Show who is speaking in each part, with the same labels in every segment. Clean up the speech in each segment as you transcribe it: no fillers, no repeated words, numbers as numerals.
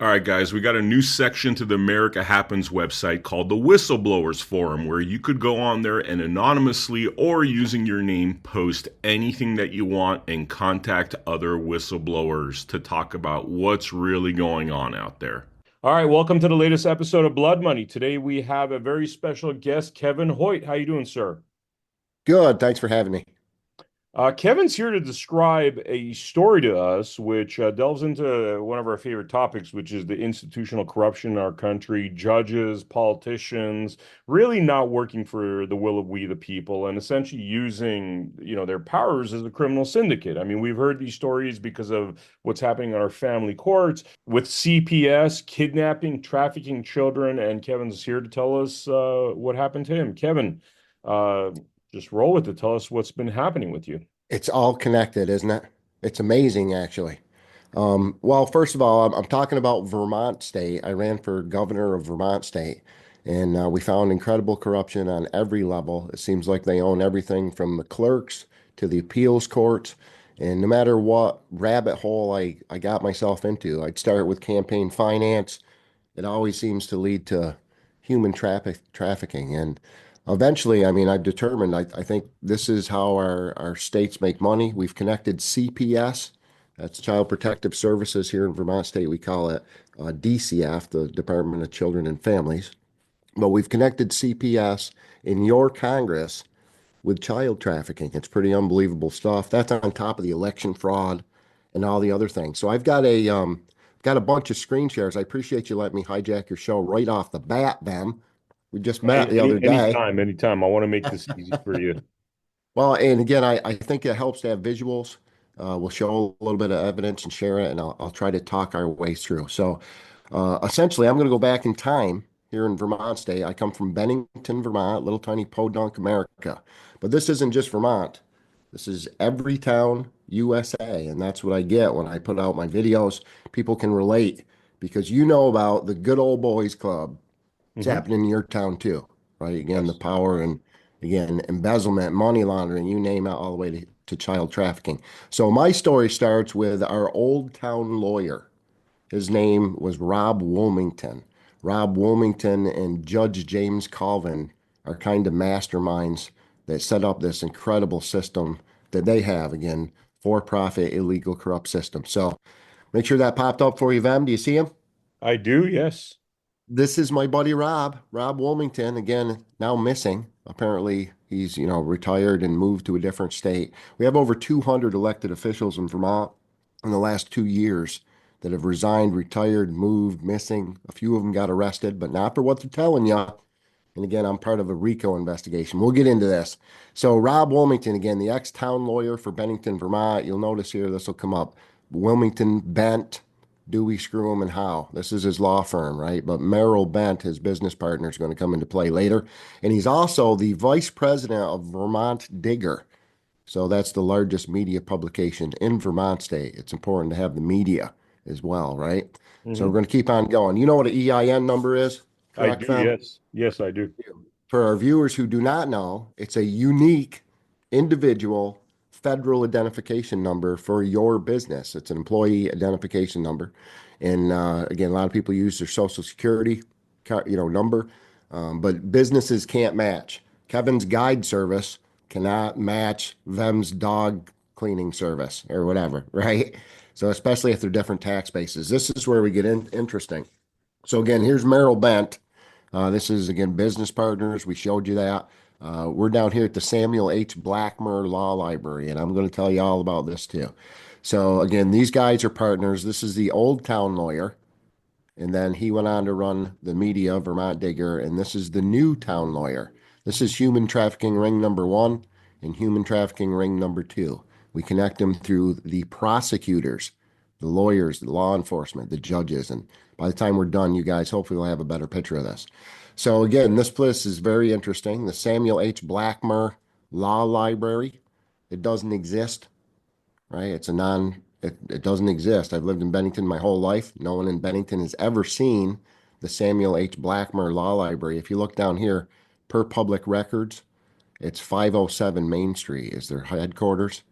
Speaker 1: All right, guys, we got a new section to the America Happens website called the Whistleblowers Forum, where you could go on there and anonymously or using your name post anything that you want and contact other whistleblowers to talk about what's really going on out there. All right, welcome to the latest episode of Blood Money. Today we have a very special guest, Kevin Hoyt. How you doing, sir?
Speaker 2: Good. Thanks for having me.
Speaker 1: Kevin's here to describe a story to us, which delves into one of our favorite topics, which is the institutional corruption in our country, judges, politicians, really not working for the will of we the people, and essentially using, their powers as a criminal syndicate. I mean, we've heard these stories because of what's happening in our family courts with CPS, kidnapping, trafficking children, and Kevin's here to tell us what happened to him. Kevin, uh, just roll with it. Tell us what's been happening with you.
Speaker 2: It's all connected, isn't it? It's amazing, actually. Well, first of all, I'm talking about Vermont State. I ran for governor of Vermont State, and we found incredible corruption on every level. It seems like they own everything from the clerks to the appeals courts. And no matter what rabbit hole I got myself into, I'd start with campaign finance. It always seems to lead to human trafficking. And eventually, I mean, I've determined, I think this is how our states make money. We've connected CPS, that's Child Protective Services here in Vermont State. We call it DCF, the Department of Children and Families. But we've connected CPS in your Congress with child trafficking. It's pretty unbelievable stuff. That's on top of the election fraud and all the other things. So I've got a bunch of screen shares. I appreciate you letting me hijack your show right off the bat, Ben. We just met the other day.
Speaker 1: Anytime. I want to make this easy for you.
Speaker 2: Well, and again, I think it helps to have visuals. We'll show a little bit of evidence and share it, and I'll try to talk our way through. So essentially, I'm going to go back in time here in Vermont State. I come from Bennington, Vermont, little tiny podunk America. But this isn't just Vermont. This is every town, USA, and that's what I get when I put out my videos. People can relate because you know about the good old boys club. It's
Speaker 1: Hmm.
Speaker 2: happening in your town too, right? Again, the
Speaker 1: Yes.
Speaker 2: power and again, embezzlement, money laundering, you name it, all the way to child trafficking. So my story starts with our old town lawyer. His name was Rob Wilmington. Rob Wilmington and Judge James Colvin are kind of masterminds that set up this incredible system that they have, again, for-profit, illegal, corrupt system. So make sure that popped up for you, Vem. Do you see him?
Speaker 1: I do, yes.
Speaker 2: This is my buddy Rob Wilmington, again, now missing. Apparently, he's, retired and moved to a different state. We have over 200 elected officials in Vermont in the last 2 years that have resigned, retired, moved, missing. A few of them got arrested, but not for what they're telling you. And again, I'm part of a RICO investigation. We'll get into this. So, Rob Wilmington, again, the ex-town lawyer for Bennington, Vermont. You'll notice here this will come up. Wilmington Bent, Dewey, Screw him, and How. This is his law firm, right? But Merrill Bent, his business partner, is going to come into play later. And he's also the vice president of Vermont Digger. So that's the largest media publication in Vermont State. It's important to have the media as well, right? So we're
Speaker 1: Hmm.
Speaker 2: going to keep on going. You know what an EIN number is,
Speaker 1: I
Speaker 2: correct,
Speaker 1: do,
Speaker 2: fam?
Speaker 1: yes. Yes, I do.
Speaker 2: For our viewers who do not know, it's a unique individual federal identification number for your business. It's an employee identification number. And again, a lot of people use their social security number, but businesses can't match. Kevin's guide service cannot match Vem's dog cleaning service or whatever, right? So especially if they're different tax bases. This is where we get interesting. So again, here's Merrill Bent. This is, again, business partners. We showed you that. We're down here at the Samuel H. Blackmer Law Library, and I'm going to tell you all about this too. So, again, these guys are partners. This is the old town lawyer, and then he went on to run the media, Vermont Digger, and this is the new town lawyer. This is human trafficking ring number one and human trafficking ring number two. We connect them through the prosecutors, the lawyers, the law enforcement, the judges, and by the time we're done, you guys hopefully will have a better picture of this. So again, this place is very interesting. The Samuel H. Blackmer Law Library. It doesn't exist, right? It doesn't exist. I've lived in Bennington my whole life. No one in Bennington has ever seen the Samuel H. Blackmer Law Library. If you look down here, per public records, it's 507 Main Street is their headquarters.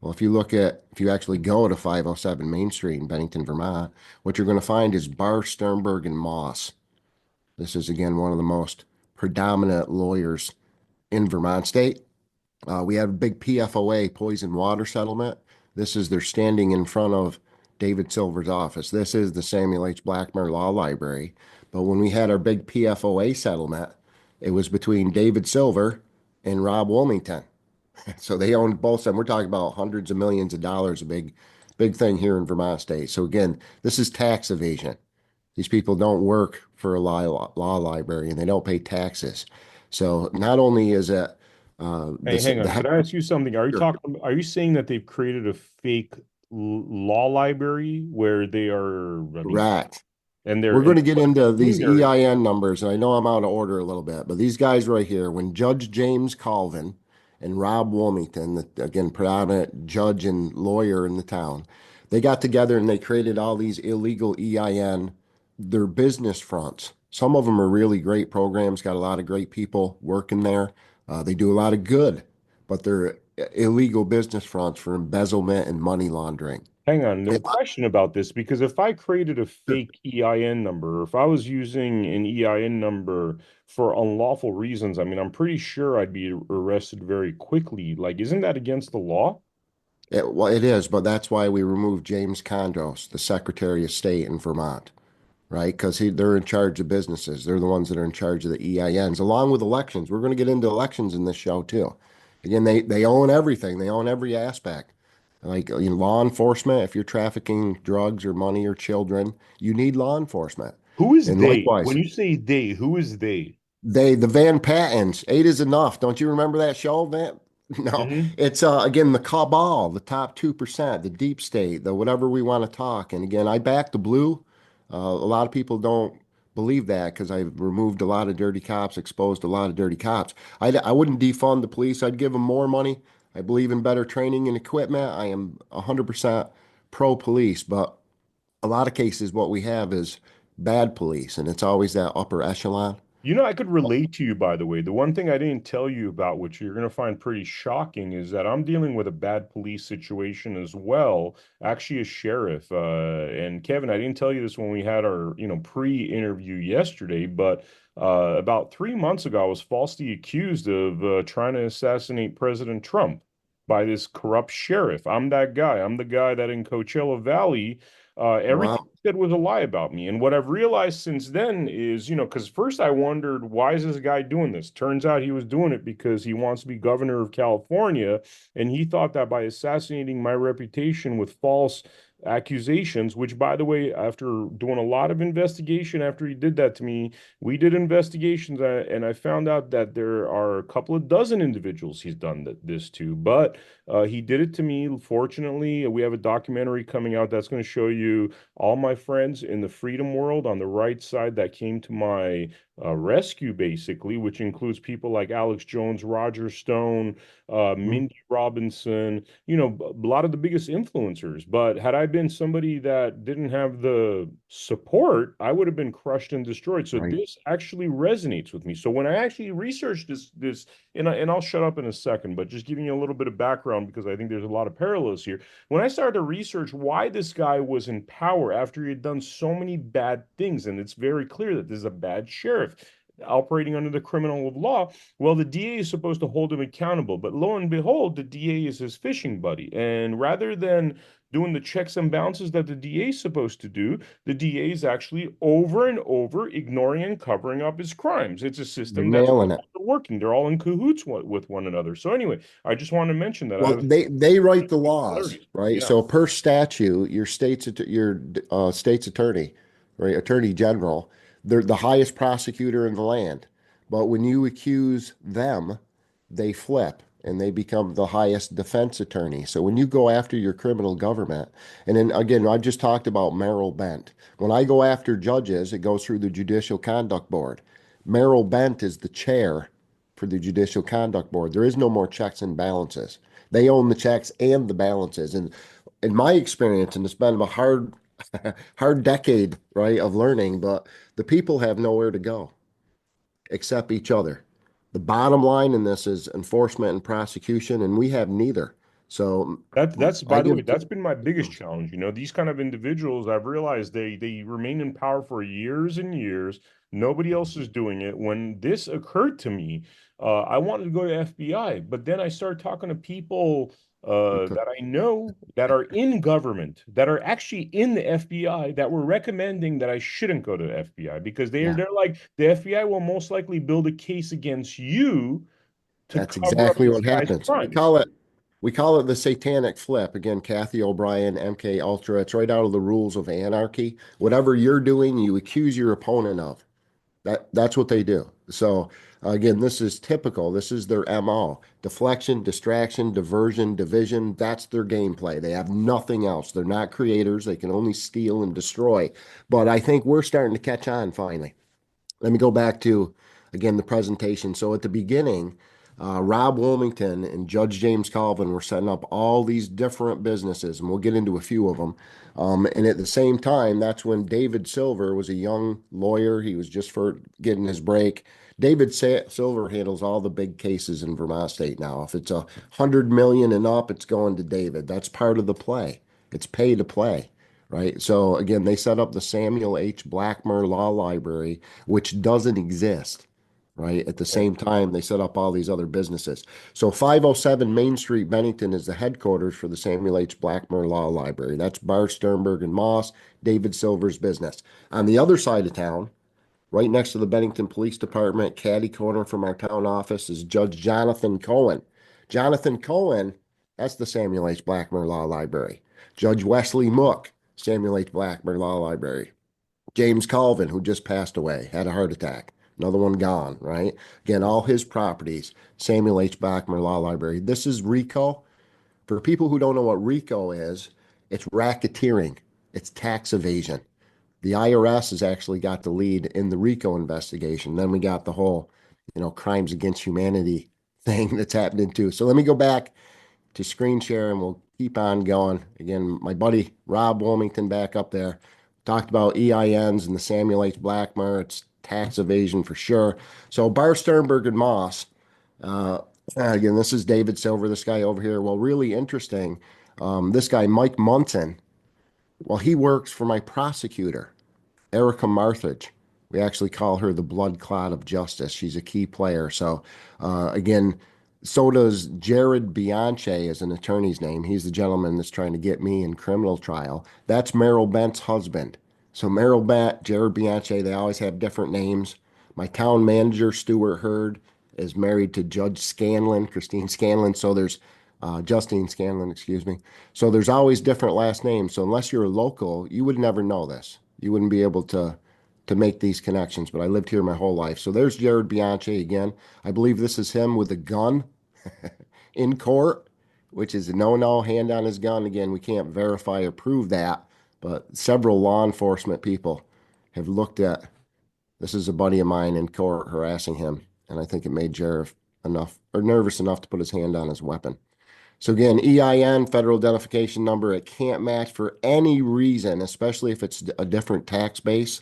Speaker 2: Well, if you actually go to 507 Main Street in Bennington, Vermont, what you're going to find is Barr, Sternberg, and Moss. This is again one of the most predominant lawyers in Vermont state. We have a big PFOA, poison water settlement. This is they're standing in front of David Silver's office. This is the Samuel H. Blackmer Law Library. But when we had our big PFOA settlement, it was between David Silver and Rob Wilmington. So they owned both of them. We're talking about hundreds of millions of dollars, a big thing here in Vermont state. So again, this is tax evasion. These people don't work for a law library and they don't pay taxes. So not only is it
Speaker 1: Hey, hang on.
Speaker 2: the
Speaker 1: Could I ask you something?
Speaker 2: Sure.
Speaker 1: Are you saying that they've created a fake law library where they are, I mean,
Speaker 2: Correct.
Speaker 1: and
Speaker 2: We're going to get
Speaker 1: what
Speaker 2: into
Speaker 1: they're doing
Speaker 2: these
Speaker 1: there is,
Speaker 2: EIN numbers, and I know I'm out of order a little bit, but these guys right here, when Judge James Colvin and Rob Wilmington, again, predominant judge and lawyer in the town, they got together and they created all these illegal EIN, their business fronts. Some of them are really great programs, got a lot of great people working there. They do a lot of good, but they're illegal business fronts for embezzlement and money laundering.
Speaker 1: hang on, no
Speaker 2: And-
Speaker 1: question about this, because if I created a fake EIN number, or if I was using an EIN number for unlawful reasons, I mean, I'm pretty sure I'd be arrested very quickly. Like, isn't that against the law?
Speaker 2: Well, it is, but that's why we removed James Condos, the Secretary of State in Vermont, right? Because they're in charge of businesses. They're the ones that are in charge of the EINs, along with elections. We're going to get into elections in this show too. Again, they own everything. They own every aspect. Like law enforcement, if you're trafficking drugs or money or children, you need law enforcement.
Speaker 1: Who is
Speaker 2: And
Speaker 1: they?
Speaker 2: likewise,
Speaker 1: When you say they, who is they?
Speaker 2: the Van Pattens, eight is enough. Don't you remember that show, Van? No,
Speaker 1: Hmm.
Speaker 2: it's again the cabal, the top 2%, the deep state, the whatever we want to talk. And again, I back the blue. A lot of people don't believe that because I've removed a lot of dirty cops, exposed a lot of dirty cops. I wouldn't defund the police. I'd give them more money. I believe in better training and equipment. I am 100% pro police, but a lot of cases, what we have is bad police, and it's always that upper echelon.
Speaker 1: You know, I could relate to you, by the way. The one thing I didn't tell you about, which you're going to find pretty shocking, is that I'm dealing with a bad police situation as well. Actually, a sheriff. And Kevin, I didn't tell you this when we had our, pre-interview yesterday, but about 3 months ago, I was falsely accused of trying to assassinate President Trump by this corrupt sheriff. I'm that guy. I'm the guy that in Coachella Valley, everything
Speaker 2: Wow.
Speaker 1: he said was a lie about me. And what I've realized since then is, because first I wondered, why is this guy doing this? Turns out he was doing it because he wants to be governor of California. And he thought that by assassinating my reputation with false accusations, which, by the way, after doing a lot of investigation after he did that to me, we did investigations, and I found out that there are a couple of dozen individuals he's done this to. But he did it to me. Fortunately, we have a documentary coming out that's going to show you all my friends in the freedom world on the right side that came to my rescue, basically, which includes people like Alex Jones, Roger Stone,
Speaker 2: Mhm.
Speaker 1: Mindy Robinson, a lot of the biggest influencers. But had I been somebody that didn't have the support, I would have been crushed and destroyed. So
Speaker 2: Right.
Speaker 1: this actually resonates with me. So when I actually researched this, and I'll shut up in a second, but just giving you a little bit of background because I think there's a lot of parallels here. When I started to research why this guy was in power after he had done so many bad things, and it's very clear that this is a bad sheriff operating under the criminal law, well, the DA is supposed to hold him accountable. But lo and behold, the DA is his fishing buddy. And rather than doing the checks and balances that the DA is supposed to do, the DA is actually over and over ignoring and covering up his crimes. It's a
Speaker 2: You're
Speaker 1: system that's
Speaker 2: nailing it.
Speaker 1: working. They're all in cahoots with one another. So anyway, I just want to mention that I
Speaker 2: Well,
Speaker 1: have
Speaker 2: they write the laws,
Speaker 1: similarities.
Speaker 2: right?
Speaker 1: Yeah.
Speaker 2: So per statute, your state's attorney, right, attorney general, they're the highest prosecutor in the land. But when you accuse them, they flip and they become the highest defense attorney. So when you go after your criminal government, and then again, I just talked about Merrill Bent. When I go after judges, it goes through the Judicial Conduct Board. Merrill Bent is the chair for the Judicial Conduct Board. There is no more checks and balances. They own the checks and the balances. And in my experience, and it's been a hard decade, right, of learning, but the people have nowhere to go except each other. The bottom line in this is enforcement and prosecution, and we have neither. So
Speaker 1: That's
Speaker 2: I
Speaker 1: by the way,
Speaker 2: give
Speaker 1: that's been my biggest challenge. You know, these kind of individuals, I've realized they remain in power for years and years. Nobody else is doing it. When this occurred to me, I wanted to go to FBI, but then I started talking to people that I know that are in government, that are actually in the FBI, that were recommending that I shouldn't go to the FBI because
Speaker 2: yeah,
Speaker 1: they're like the FBI will most likely build a case against you to
Speaker 2: that's
Speaker 1: cover up
Speaker 2: exactly
Speaker 1: this
Speaker 2: what
Speaker 1: guy's
Speaker 2: happens.
Speaker 1: crimes.
Speaker 2: We call it the satanic flip. Again, Kathy O'Brien, MK Ultra. It's right out of the rules of anarchy. Whatever you're doing, you accuse your opponent of. That's what they do. So again, this is typical. This is their MO. Deflection, distraction, diversion, division. That's their gameplay. They have nothing else. They're not creators. They can only steal and destroy. But I think we're starting to catch on finally. Let me go back to, again, the presentation. So at the beginning, Rob Wilmington and Judge James Colvin were setting up all these different businesses, and we'll get into a few of them. And at the same time, that's when David Silver was a young lawyer. He was just for getting his break. Silver handles all the big cases in Vermont State now. If it's 100 million and up, it's going to David. That's part of the play. It's pay to play, right? So again, they set up the Samuel H. Blackmer Law Library, which doesn't exist, right? At the same time, they set up all these other businesses. So 507 Main Street, Bennington is the headquarters for the Samuel H. Blackmer Law Library. That's Bar Sternberg and Moss, David Silver's business. On the other side of town, right next to the Bennington Police Department, caddy corner from our town office, is Judge Jonathan Cohen. Jonathan Cohen, that's the Samuel H. Blackmer Law Library. Judge Wesley Mook, Samuel H. Blackmer Law Library. James Colvin, who just passed away, had a heart attack. Another one gone, right? Again, all his properties, Samuel H. Blackmer Law Library. This is RICO. For people who don't know what RICO is, it's racketeering, it's tax evasion. The IRS has actually got the lead in the RICO investigation. Then we got the whole, crimes against humanity thing that's happening too. So let me go back to screen share and we'll keep on going. Again, my buddy Rob Wilmington back up there talked about EINs and the Samuel H. Blackmer. It's tax evasion for sure. So Bar Sternberg and Moss. Uh, again, this is David Silver, this guy over here. Well, really interesting. This guy, Mike Munson, well, he works for my prosecutor. Erica Marthage. We actually call her the blood clot of justice. She's a key player. So, again, so does Jared Bianche as an attorney's name. He's the gentleman that's trying to get me in criminal trial. That's Merrill Bent's husband. So Merrill Bent, Jared Bianche, they always have different names. My town manager, Stuart Hurd, is married to Judge Scanlon, Christine Scanlon. So there's Justine Scanlon, excuse me. So there's always different last names. So unless you're a local, you would never know this. You wouldn't be able to make these connections. But I lived here my whole life. So there's Jared Bianchi again. I believe this is him with a gun in court, which is a no-no, hand on his gun. Again, we can't verify or prove that, but several law enforcement people have looked at this is a buddy of mine in court harassing him, and I think it made Jared enough or nervous enough to put his hand on his weapon. So again, EIN, federal identification number, it can't match for any reason, especially if it's a different tax base.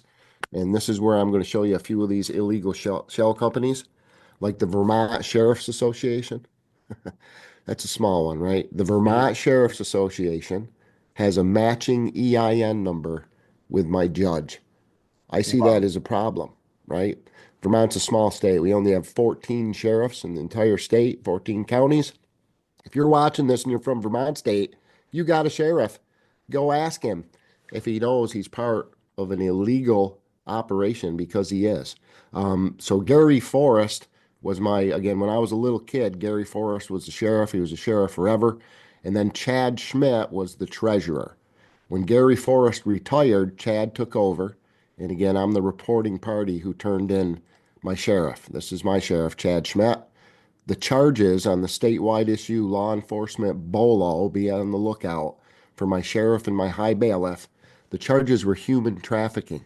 Speaker 2: And this is where I'm going to show you a few of these illegal shell companies, like the Vermont Sheriff's Association. That's a small one, right? The
Speaker 1: Mhm.
Speaker 2: Vermont Sheriff's Association has a matching EIN number with my judge. I see that
Speaker 1: Wow.
Speaker 2: as a problem, right? Vermont's a small state. We only have 14 sheriffs in the entire state, 14 counties. If you're watching this and you're from Vermont State, you got a sheriff. Go ask him if he knows he's part of an illegal operation because he is. So Gary Forrest was again, when I was a little kid, Gary Forrest was the sheriff. He was a sheriff forever. And then Chad Schmidt was the treasurer. When Gary Forrest retired, Chad took over. And again, I'm the reporting party who turned in my sheriff. This is my sheriff, Chad Schmidt. The charges on the statewide issue law enforcement BOLO, be on the lookout for my sheriff and my high bailiff. The charges were human trafficking,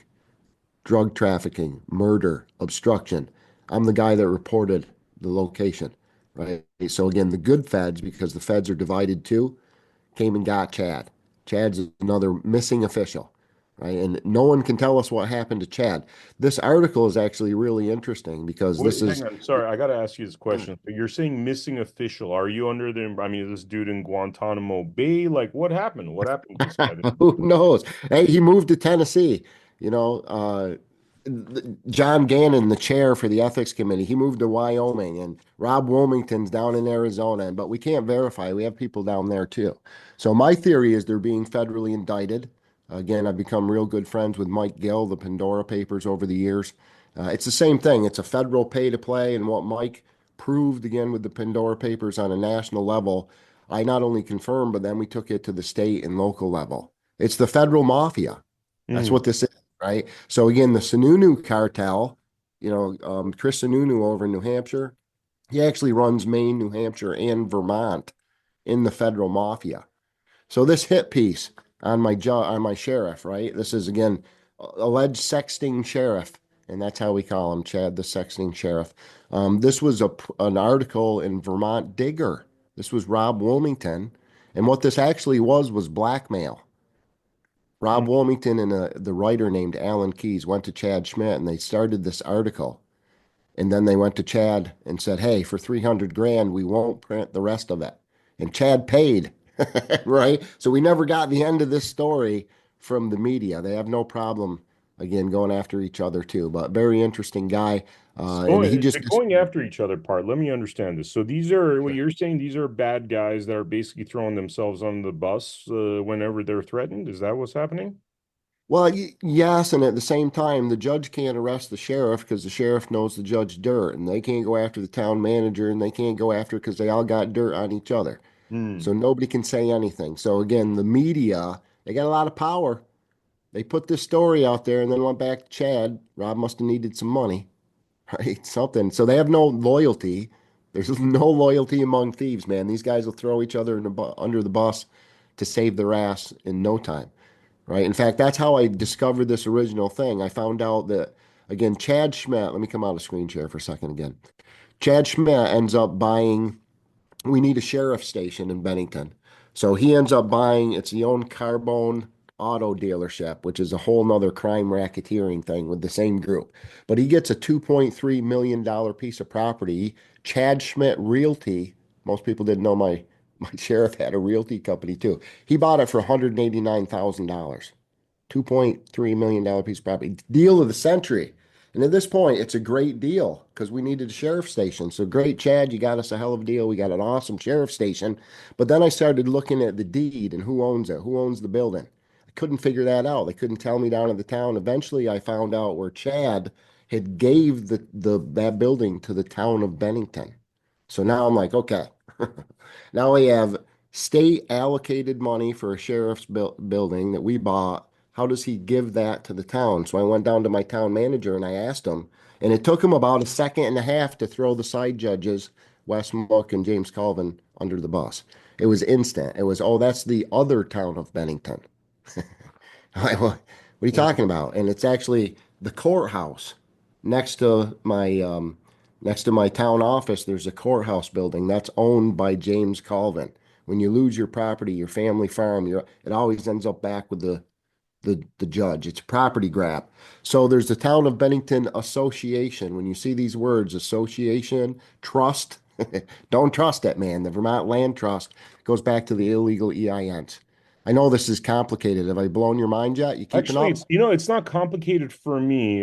Speaker 2: drug trafficking, murder, obstruction. I'm the guy that reported the location, right? So again, the good feds, because the feds are divided too, came and got Chad. Chad's another missing official. right? And no one can tell us what happened to Chad. This article is actually really interesting because
Speaker 1: Wait,
Speaker 2: this
Speaker 1: hang
Speaker 2: is,
Speaker 1: on. Sorry, I got to ask you this question. So you're saying missing official. Are you under I mean, this dude in Guantanamo Bay? Like, what happened? What happened to this guy?
Speaker 2: who knows? Hey, he moved to Tennessee. John Gannon, the chair for the ethics committee, he moved to Wyoming, and Rob Wilmington's down in Arizona. But we can't verify. We have people down there too. So my theory is they're being federally indicted. Again, I've become real good friends with Mike Gill, the Pandora Papers, over the years. It's the same thing. It's a federal pay to play, and what Mike proved again with the Pandora Papers on a national level, I not only confirmed, but then we took it to the state and local level. It's the federal mafia. That's
Speaker 1: Mhm.
Speaker 2: what this is, right? So again, the Sununu cartel, Chris Sununu over in New Hampshire, he actually runs Maine, New Hampshire, and Vermont in the federal mafia. So this hit piece on my sheriff, right? This is again alleged sexting sheriff, and that's how we call him, Chad, the sexting sheriff. This was an article in Vermont Digger. This was Rob Wilmington, and what this actually was blackmail. Rob Wilmington and the writer named Alan Keyes went to Chad Schmidt and they started this article. And then they went to Chad and said, "Hey, for 300 grand, we won't print the rest of it." And Chad paid, right? So we never got the end of this story from the media. They have no problem, again, going after each other too. But very interesting guy. And he
Speaker 1: Going,
Speaker 2: just,
Speaker 1: the going after each other part. Let me understand this. So these are what you're saying. These are bad guys that are basically throwing themselves on the bus whenever they're threatened. Is that what's happening?
Speaker 2: well, yes. And at the same time, the judge can't arrest the sheriff because the sheriff knows the judge dirt. And they can't go after the town manager and they can't go after because they all got dirt on each other.
Speaker 1: Hmm.
Speaker 2: So nobody can say anything. So again, the media, they got a lot of power. They put this story out there and then went back to Chad. Rob must have needed some money, right? Something. So they have no loyalty. There's no loyalty among thieves, man. These guys will throw each other under the bus to save their ass in no time, right? In fact, that's how I discovered this original thing. I found out that, again, Chad Schmidt, let me come out of screen share for a second again. Chad Schmidt ends up buying, we need a sheriff station in Bennington. So he ends up buying, it's the own Carbone auto dealership, which is a whole nother crime racketeering thing with the same group. But he gets a $2.3 million piece of property. Chad Schmidt Realty, most people didn't know my sheriff had a realty company too. He bought it for $189,000. $2.3 million piece of property. Deal of the century. And at this point, it's a great deal because we needed a sheriff station. So great, Chad, you got us a hell of a deal. We got an awesome sheriff station. But then I started looking at the deed and who owns it, who owns the building. I couldn't figure that out. They couldn't tell me down in the town. Eventually, I found out where Chad had gave the that building to the town of Bennington. So now I'm like, okay, now we have state allocated money for a sheriff's building that we bought. How does he give that to the town? So I went down to my town manager and I asked him, and it took him about a second and a half to throw the side judges, Wes Mook and James Colvin, under the bus. It was instant. It was, oh, that's the other town of Bennington. What are you talking about? And it's actually the courthouse next to my town office. There's a courthouse building that's owned by James Colvin. When you lose your property, your family farm, it always ends up back with the judge. It's a property grab. So there's the Town of Bennington Association. When you see these words, association, trust, don't trust it, man. The Vermont Land Trust goes back to the illegal EINs. I know this is complicated. Have I blown your mind yet? You keeping
Speaker 1: Actually,
Speaker 2: up?
Speaker 1: it's not complicated for me,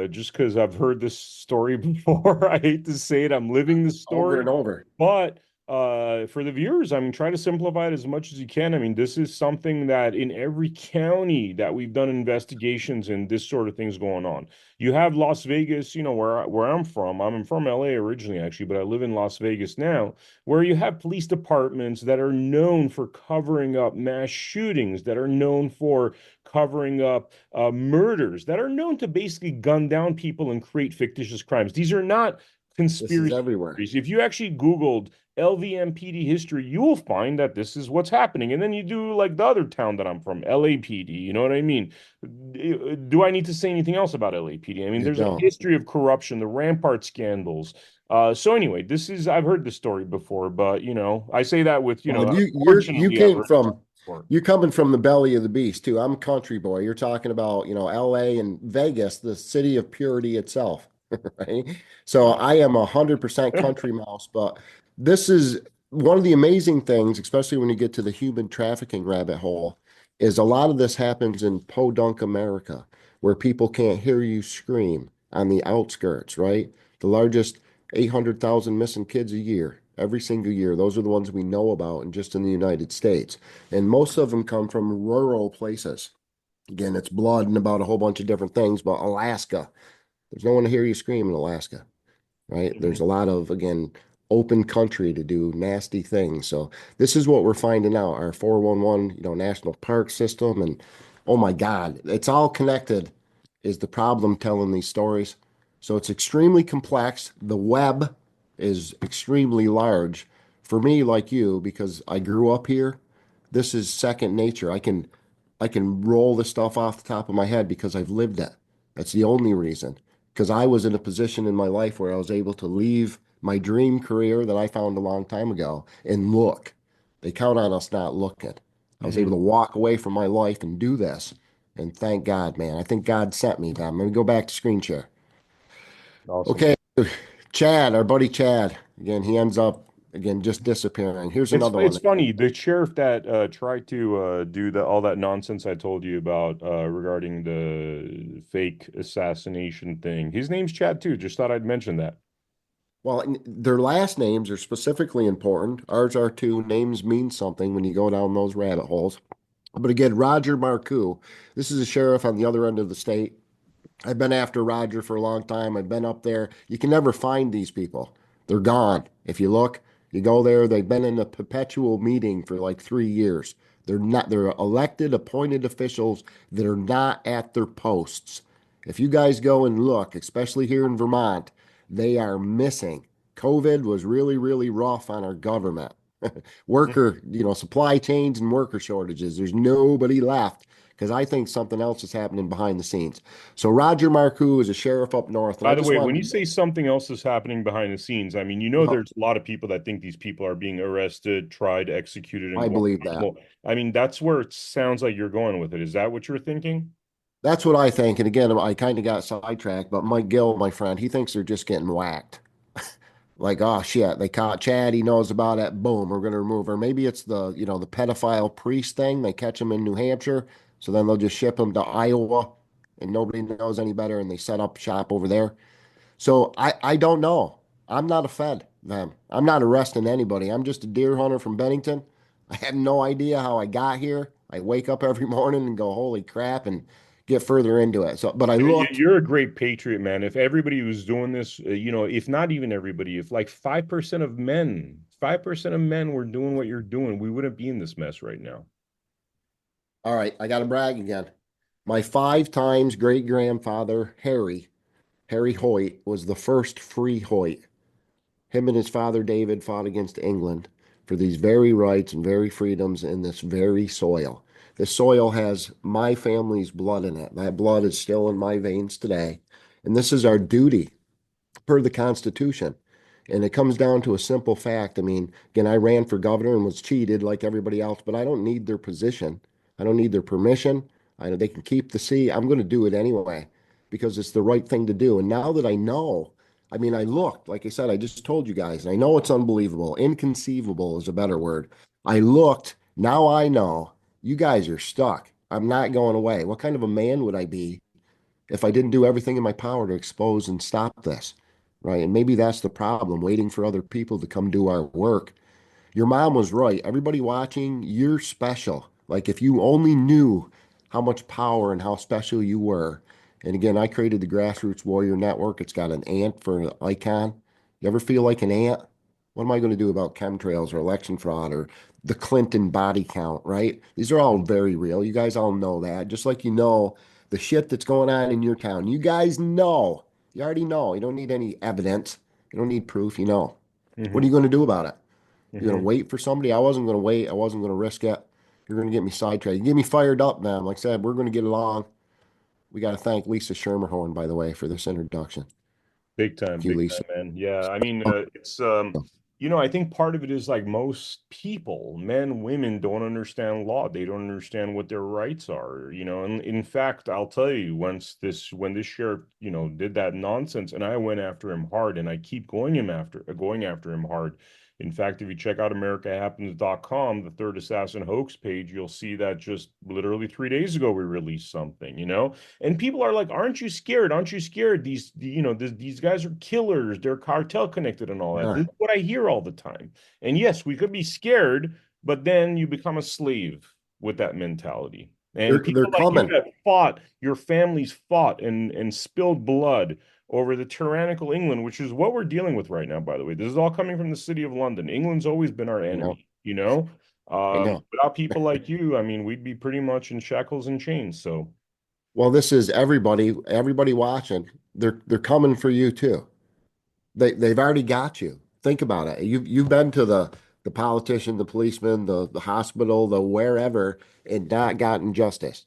Speaker 1: just because I've heard this story before. I hate to say it, I'm living the
Speaker 2: Over
Speaker 1: story,
Speaker 2: and over.
Speaker 1: but for the viewers, I mean, try to simplify it as much as you can. I mean, this is something that in every county that we've done investigations and this sort of things going on. You have Las Vegas, where I'm from. I'm from LA originally, actually, but I live in Las Vegas now, where you have police departments that are known for covering up mass shootings, that are known for covering up murders, that are known to basically gun down people and create fictitious crimes. These are not
Speaker 2: This is
Speaker 1: conspiracy
Speaker 2: everywhere.
Speaker 1: theories. If you actually Googled LVMPD history, you will find that this is what's happening. And then you do like the other town that I'm from, LAPD. You know what I mean? Do I need to say anything else about LAPD? I mean,
Speaker 2: You
Speaker 1: there's a
Speaker 2: don't.
Speaker 1: history of corruption, the Rampart scandals. So anyway, this is I've heard the story before, but I say that with,
Speaker 2: Well, you
Speaker 1: unfortunately, I've
Speaker 2: came
Speaker 1: heard.
Speaker 2: from
Speaker 1: Or
Speaker 2: You're coming from the belly of the beast too. I'm a country boy. You're talking about, LA and Vegas, the city of purity itself, right? So
Speaker 1: yeah.
Speaker 2: I am 100% country mouse, but this is one of the amazing things, especially when you get to the human trafficking rabbit hole, is a lot of this happens in podunk America, where people can't hear you scream on the outskirts, right? The largest 800,000 missing kids a year, every single year. Those are the ones we know about, and just in the United States. And most of them come from rural places. Again, it's blood and about a whole bunch of different things, but Alaska, there's no one to hear you scream in Alaska, right? There's
Speaker 1: Mhm.
Speaker 2: a lot of, again, open country to do nasty things. So this is what we're finding out, our 411, national park system. And oh my God, it's all connected is the problem telling these stories. So it's extremely complex. The web is extremely large for me, like you, because I grew up here. This is second nature. I can roll this stuff off the top of my head because I've lived it. That's the only reason. Because I was in a position in my life where I was able to leave my dream career that I found a long time ago and look. They count on us not looking. I was able to
Speaker 1: Mhm.
Speaker 2: walk away from my life and do this. And thank God, man. I think God sent me, Tom. Let me go back to screen share.
Speaker 1: Awesome.
Speaker 2: Okay, Chad, our buddy Chad. Again, he ends up again just disappearing. Here's another
Speaker 1: It's
Speaker 2: one.
Speaker 1: funny. The sheriff that tried to do the all that nonsense I told you about regarding the fake assassination thing. His name's Chad too. Just thought I'd mention that.
Speaker 2: Well, their last names are specifically important. Ours are too. Names mean something when you go down those rabbit holes. But again, Roger Marcoux, this is a sheriff on the other end of the state. I've been after Roger for a long time. I've been up there. You can never find these people. They're gone. If you look, you go there, they've been in a perpetual meeting for like 3 years. They're elected, appointed officials that are not at their posts. If you guys go and look, especially here in Vermont, they are missing. COVID was really, really rough on our government. Worker, supply chains and worker shortages. There's nobody left because I think something else is happening behind the scenes. So Roger Marcoux is a sheriff up north, and
Speaker 1: By
Speaker 2: I
Speaker 1: the
Speaker 2: just
Speaker 1: way, when you
Speaker 2: wanted
Speaker 1: say something else is happening behind the scenes, I mean,
Speaker 2: to,
Speaker 1: there's a lot of people that think these people are being arrested, tried, executed in
Speaker 2: I believe that.
Speaker 1: Guantanamo. I mean, that's where it sounds like you're going with it. Is that what you're thinking?
Speaker 2: That's what I think. And again, I kind of got sidetracked, but Mike Gill, my friend, he thinks they're just getting whacked. Like, oh shit, they caught Chad. He knows about it. Boom, we're going to remove her. Maybe it's the pedophile priest thing. They catch him in New Hampshire, so then they'll just ship him to Iowa, and nobody knows any better, and they set up shop over there. So I don't know. I'm not a Fed, man. I'm not arresting anybody. I'm just a deer hunter from Bennington. I have no idea how I got here. I wake up every morning and go, holy crap, and get further into it. So, but I looked.
Speaker 1: You're a great patriot, man. If everybody was doing this, if not even everybody, if like 5% of men were doing what you're doing, we wouldn't be in this mess right now.
Speaker 2: All right, I got to brag again. My 5 times great grandfather, Harry Hoyt, was the first free Hoyt. Him and his father David fought against England for these very rights and very freedoms in this very soil. This soil has my family's blood in it. That blood is still in my veins today. And this is our duty per the Constitution. And it comes down to a simple fact. I mean, again, I ran for governor and was cheated like everybody else, but I don't need their position. I don't need their permission. I know they can keep the seat. I'm going to do it anyway because it's the right thing to do. And now that I know, I mean, I looked, like I said, I just told you guys, and I know it's unbelievable. Inconceivable is a better word. I looked, now I know you guys are stuck. I'm not going away. What kind of a man would I be if I didn't do everything in my power to expose and stop this? Right. And maybe that's the problem, waiting for other people to come do our work. Your mom was right. Everybody watching, you're special. Like if you only knew how much power and how special you were. And again, I created the Grassroots Warrior Network. It's got an ant for an icon. You ever feel like an ant? What am I going to do about chemtrails or election fraud or the Clinton body count, right? These are all very real. You guys all know that. Just like the shit that's going on in your town. You guys know. You already know. You don't need any evidence. You don't need proof. You know. What are
Speaker 1: Hmm.
Speaker 2: you going to do about it? You're going to
Speaker 1: Hmm.
Speaker 2: wait for somebody? I wasn't going to wait. I wasn't going to risk it. You're going to get me sidetracked. You get me fired up now. Like I said, we're going to get along. We got to thank Lisa Schermerhorn, by the way, for this introduction. Thank you,
Speaker 1: Big
Speaker 2: Lisa.
Speaker 1: time, man. Yeah, I mean, it's I think part of it is like most people, men, women don't understand law. They don't understand what their rights are, And in fact, I'll tell you, when this sheriff, did that nonsense, and I went after him hard, and I keep going after him hard. In fact, if you check out AmericaHappens.com, the third assassin hoax page, you'll see that just literally 3 days ago we released something. And people are like, "Aren't you scared? Aren't you scared? These guys are killers. They're cartel connected and all that."
Speaker 2: Yeah.
Speaker 1: This is what I hear all the time. And yes, we could be scared, but then you become a slave with that mentality. And
Speaker 2: They're
Speaker 1: people like you
Speaker 2: coming.
Speaker 1: that fought, your families fought and spilled blood over the tyrannical England, which is what we're dealing with right now, by the way. This is all coming from the city of London. England's always been our
Speaker 2: I know.
Speaker 1: enemy.
Speaker 2: I know.
Speaker 1: Without people like you, I mean, we'd be pretty much in shackles and chains. So,
Speaker 2: Well, this is everybody watching. They're coming for you too. They've already got you. Think about it. You've been to the politician, the policeman, the hospital, the wherever, and not gotten justice.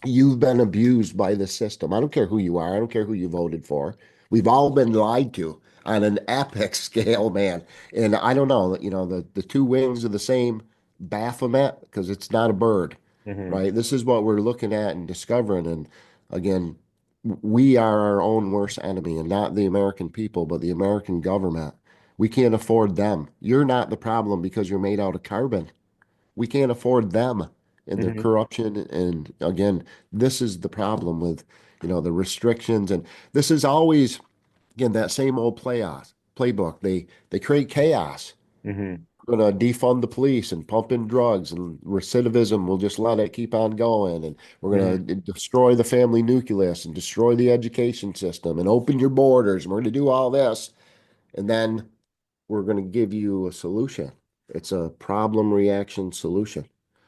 Speaker 2: You've been abused by the system. I don't care who you are. I don't care who you voted for. We've all been lied to on an epic scale, man. And I don't know, the two wings of the same Baphomet, because it's not a bird,
Speaker 1: mhm,
Speaker 2: right? This is what we're looking at and discovering. And again, we are our own worst enemy, and not the American people, but the American government. We can't afford them. You're not the problem because you're made out of carbon. We can't afford them and their
Speaker 1: mhm,
Speaker 2: corruption. And again, this is the problem with, the restrictions. And this is always, again, that same old playbook. They create chaos.
Speaker 1: mhm,
Speaker 2: We're going to defund the police and pump in drugs, and recidivism will just let it keep on going. And we're
Speaker 1: mhm,
Speaker 2: going to destroy the family nucleus and destroy the education system and open your borders. And we're going to do all this. And then we're going to give you a solution. It's a problem reaction solution.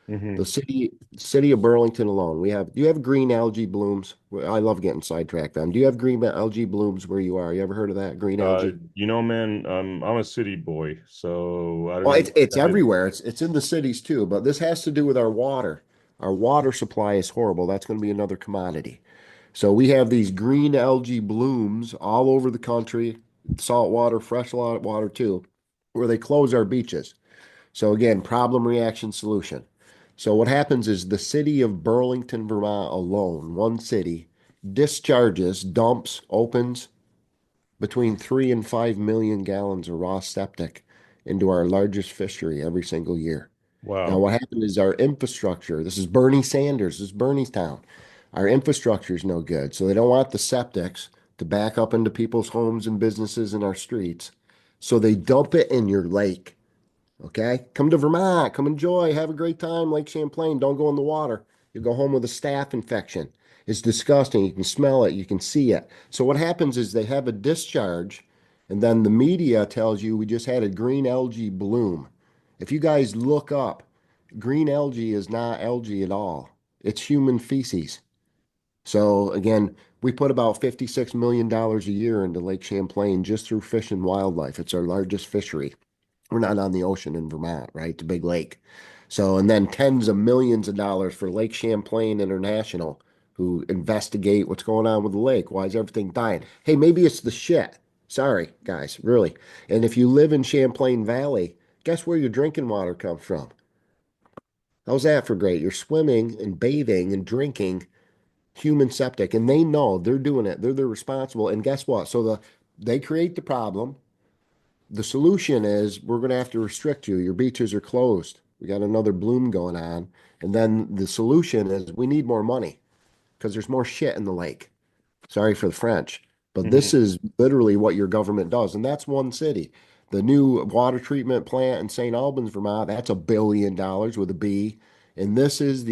Speaker 2: The
Speaker 1: mhm.
Speaker 2: city of Burlington alone, do you have green algae blooms? Well, I love getting sidetracked on. Do you have green algae blooms where you are? You ever heard of that? Green algae?
Speaker 1: Man, I'm a city boy, so I don't
Speaker 2: Well,
Speaker 1: know
Speaker 2: it's
Speaker 1: what
Speaker 2: it's
Speaker 1: that is.
Speaker 2: everywhere. It's in the cities too, but this has to do with our water. Our water supply is horrible. That's going to be another commodity. So we have these green algae blooms all over the country, salt water, fresh water too, where they close our beaches. So again, problem reaction solution. So what happens is the city of Burlington, Vermont alone, one city, dumps, opens between 3 and 5 million gallons of raw septic into our largest fishery every single year. Now,
Speaker 1: Wow.
Speaker 2: what happened is our infrastructure, this is Bernie Sanders, this is Bernie's town. Our infrastructure is no good. So they don't want the septics to back up into people's homes and businesses in our streets. So they dump it in your lake. Okay, come to Vermont, come enjoy, have a great time, Lake Champlain. Don't go in the water. You'll go home with a staph infection. It's disgusting. You can smell it, you can see it. So what happens is they have a discharge, and then the media tells you we just had a green algae bloom. If you guys look up, green algae is not algae at all. It's human feces. So again, we put about $56 million a year into Lake Champlain just through fish and wildlife. It's our largest fishery. We're not on the ocean in Vermont, right? The big lake. So, and then tens of millions of dollars for Lake Champlain International, who investigate what's going on with the lake. Why is everything dying? Hey, maybe it's the shit. Sorry, guys, really. And if you live in Champlain Valley, guess where your drinking water comes from? How's that for great? You're swimming and bathing and drinking human septic, and they know they're doing it. They're responsible. And guess what? So they create the problem. The solution is we're going to have to restrict you. Your beaches are closed. We got another bloom going on. And then the solution is we need more money because there's more shit in the lake. Sorry for the French, but this
Speaker 1: Mhm.
Speaker 2: is literally what your government does. And that's one city. The new water treatment plant in St. Albans, Vermont, that's $1 billion with a B. And this is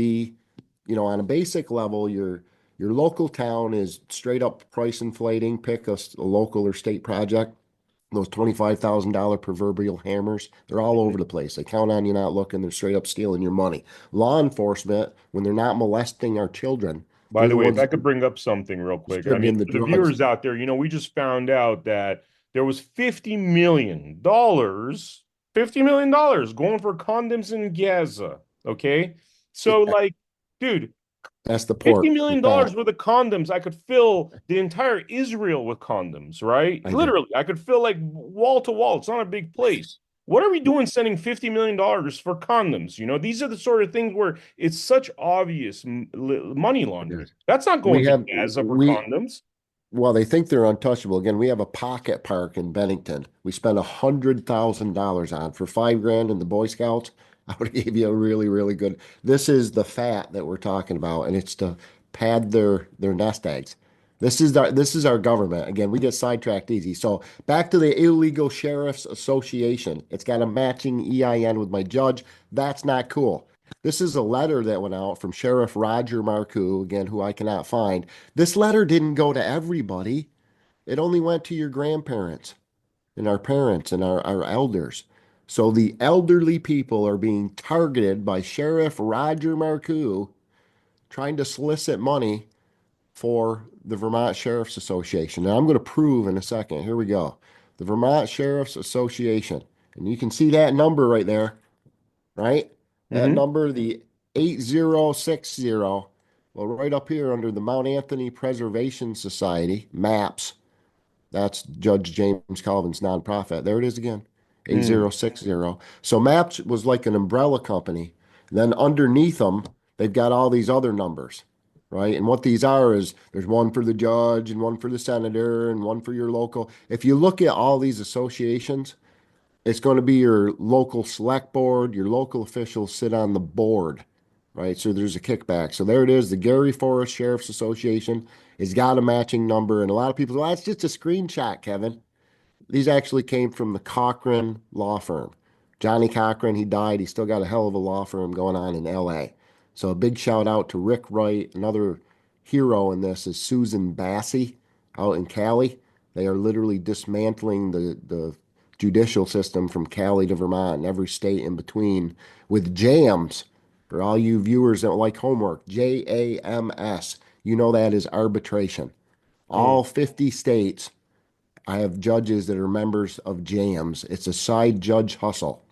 Speaker 2: on a basic level, your local town is straight up price inflating. Pick a local or state project. Those $25,000 proverbial hammers, they're all over the place. They count on you not looking. They're straight up stealing your money. Law enforcement, when they're not molesting our children,
Speaker 1: By
Speaker 2: they're
Speaker 1: the
Speaker 2: the
Speaker 1: way, if
Speaker 2: ones
Speaker 1: I could bring up something real quick, I mean,
Speaker 2: distributing the
Speaker 1: for the
Speaker 2: drugs.
Speaker 1: viewers out there, we just found out that there was $50 million going for condoms in Gaza. Okay. So,
Speaker 2: Yeah,
Speaker 1: like, dude,
Speaker 2: that's the
Speaker 1: $50
Speaker 2: pork, the
Speaker 1: million
Speaker 2: fat.
Speaker 1: dollars worth of condoms, I could fill the entire Israel with condoms, right?
Speaker 2: I know.
Speaker 1: Literally, I could fill like wall to wall. It's not a big place. What are we doing sending $50 million for condoms? These are the sort of things where it's such obvious money
Speaker 2: It
Speaker 1: laundering.
Speaker 2: is.
Speaker 1: That's not
Speaker 2: We
Speaker 1: going to
Speaker 2: have
Speaker 1: Gaza for
Speaker 2: we
Speaker 1: condoms.
Speaker 2: Well, they think they're untouchable. Again, we have a pocket park in Bennington. We spent $100,000 on for 5 grand in the Boy Scouts. I would give you a really, really good. This is the fat that we're talking about, and it's to pad their nest eggs. This is our government. Again, we get sidetracked easy. So back to the Illegal Sheriffs Association. It's got a matching EIN with my judge. That's not cool. This is a letter that went out from Sheriff Roger Marcoux, again, who I cannot find. This letter didn't go to everybody. It only went to your grandparents and our parents and our elders. So the elderly people are being targeted by Sheriff Roger Marcoux trying to solicit money for the Vermont Sheriff's Association. Now I'm going to prove in a second. Here we go. The Vermont Sheriff's Association. And you can see that number right there, right? That
Speaker 1: Hmm.
Speaker 2: number, the 8060. Well, right up here under the Mount Anthony Preservation Society, MAPS, that's Judge James Calvin's nonprofit. There it is again,
Speaker 1: Mm.
Speaker 2: 8060. So MAPS was like an umbrella company. Then underneath them, they've got all these other numbers, right? And what these are is there's one for the judge and one for the senator and one for your local. If you look at all these associations, it's going to be your local select board, your local officials sit on the board, right? So there's a kickback. So there it is. The Gary Forest Sheriff's Association has got a matching number. And a lot of people say, well, that's just a screenshot, Kevin. These actually came from the Cochran law firm. Johnny Cochran, he died. He still got a hell of a law firm going on in LA. So a big shout out to Rick Wright. Another hero in this is Susan Bassey out in Cali. They are literally dismantling the judicial system from Cali to Vermont and every state in between with JAMS. For all you viewers that like homework, JAMS. You know that is arbitration.
Speaker 1: Mm.
Speaker 2: All 50 states I have judges that are members of JAMS. It's a side judge hustle.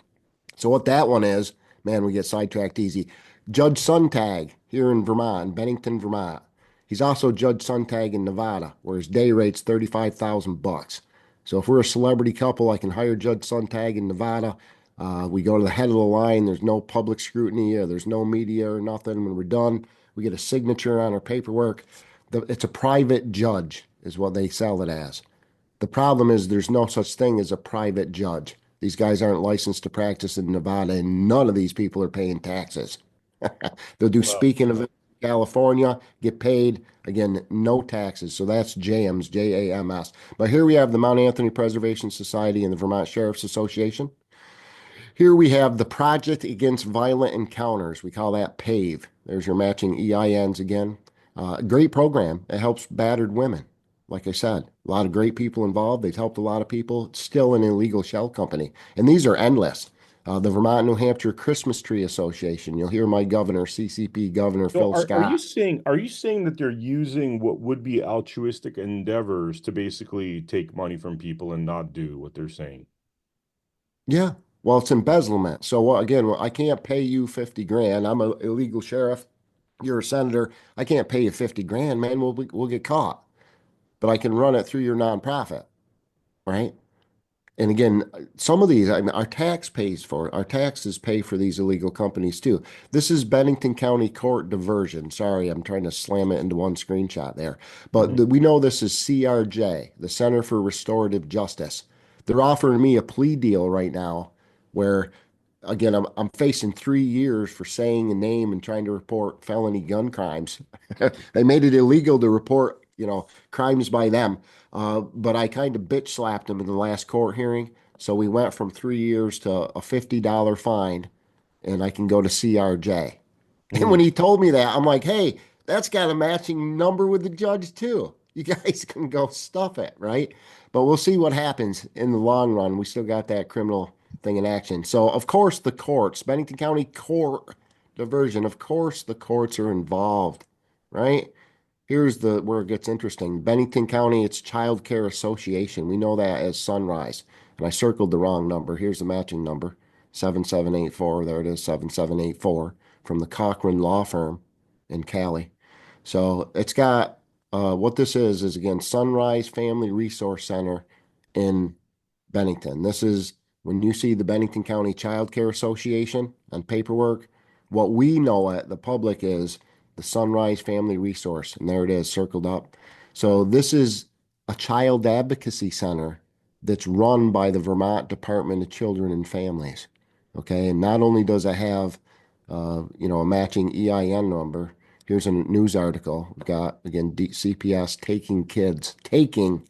Speaker 2: So what that one is, man, we get sidetracked easy. Judge Suntag here in Vermont, Bennington, Vermont. He's also Judge Suntag in Nevada, where his day rate's $35,000. So if we're a celebrity couple, I can hire Judge Suntag in Nevada. We go to the head of the line. There's no public scrutiny. There's no media or nothing. When we're done, we get a signature on our paperwork. It's a private judge, is what they sell it as. The problem is there's no such thing as a private judge. These guys aren't licensed to practice in Nevada, and none of these people are paying taxes. They'll do
Speaker 1: Well,
Speaker 2: speaking of California, get paid, again, no taxes. So that's JAMS, JAMS. But here we have the Mount Anthony Preservation Society and the Vermont Sheriff's Association. Here we have the Project Against Violent Encounters. We call that PAVE. There's your matching EINs again. Great program. It helps battered women. Like I said, a lot of great people involved. They've helped a lot of people. It's still an illegal shell company. And these are endless. The Vermont New Hampshire Christmas Tree Association. You'll hear my governor, CCP Governor
Speaker 1: so
Speaker 2: Phil
Speaker 1: are you
Speaker 2: Scott.
Speaker 1: saying that they're using what would be altruistic endeavors to basically take money from people and not do what they're saying?
Speaker 2: Yeah. Well, it's embezzlement. So again, I can't pay you 50 grand. I'm an illegal sheriff. You're a senator. I can't pay you 50 grand, man. We'll get caught. But I can run it through your nonprofit, right? And again, some of these, I mean, our tax pays for it. Our taxes pay for these illegal companies too. This is Bennington County Court diversion. Sorry, I'm trying to slam it into one screenshot there. But
Speaker 1: Hmm.
Speaker 2: we know this is CRJ, the Center for Restorative Justice. They're offering me a plea deal right now where, again, I'm facing 3 years for saying a name and trying to report felony gun crimes. They made it illegal to report, crimes by them. But I kind of bitch slapped him in the last court hearing. So we went from 3 years to a $50 fine, and I can go to CRJ. And when
Speaker 1: Hmm.
Speaker 2: he told me that, I'm like, hey, that's got a matching number with the judge, too. You guys can go stuff it, right? But we'll see what happens in the long run. We still got that criminal thing in action. So, of course, the courts, Bennington County Court diversion, of course, the courts are involved, right? Here's the where it gets interesting. Bennington County, it's Child Care Association. We know that as Sunrise. And I circled the wrong number. Here's the matching number. 7784. There it is, 7784 from the Cochran Law Firm in Cali. So it's got what this is again Sunrise Family Resource Center in Bennington. This is When you see the Bennington County Child Care Association on paperwork, what we know at the public is the Sunrise Family Resource, and there it is circled up. So this is a child advocacy center that's run by the Vermont Department of Children and Families. Okay, and not only does it have, a matching EIN number. Here's a news article. We've got again CPS taking,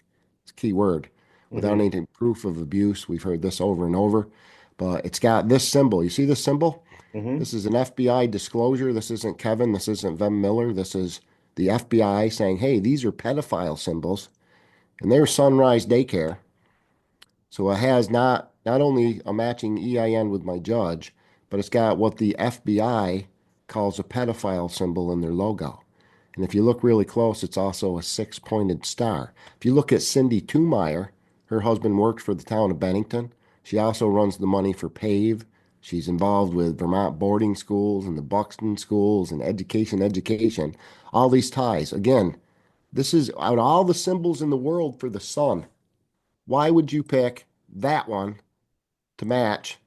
Speaker 2: it's a key word, without
Speaker 1: Hmm.
Speaker 2: any proof of abuse. We've heard this over and over, but it's got this symbol. You see this symbol?
Speaker 1: Hmm.
Speaker 2: This is an FBI disclosure. This isn't Kevin. This isn't Vem Miller. This is the FBI saying, hey, these are pedophile symbols. And there's Sunrise Daycare. So it has not only a matching EIN with my judge, but it's got what the FBI calls a pedophile symbol in their logo. And if you look really close, it's also a six-pointed star. If you look at Cindy Tumeyer, her husband works for the town of Bennington. She also runs the money for PAVE. She's involved with Vermont boarding schools and the Buxton schools and education, all these ties. Again, this is out of all the symbols in the world for the sun. Why would you pick that one to match?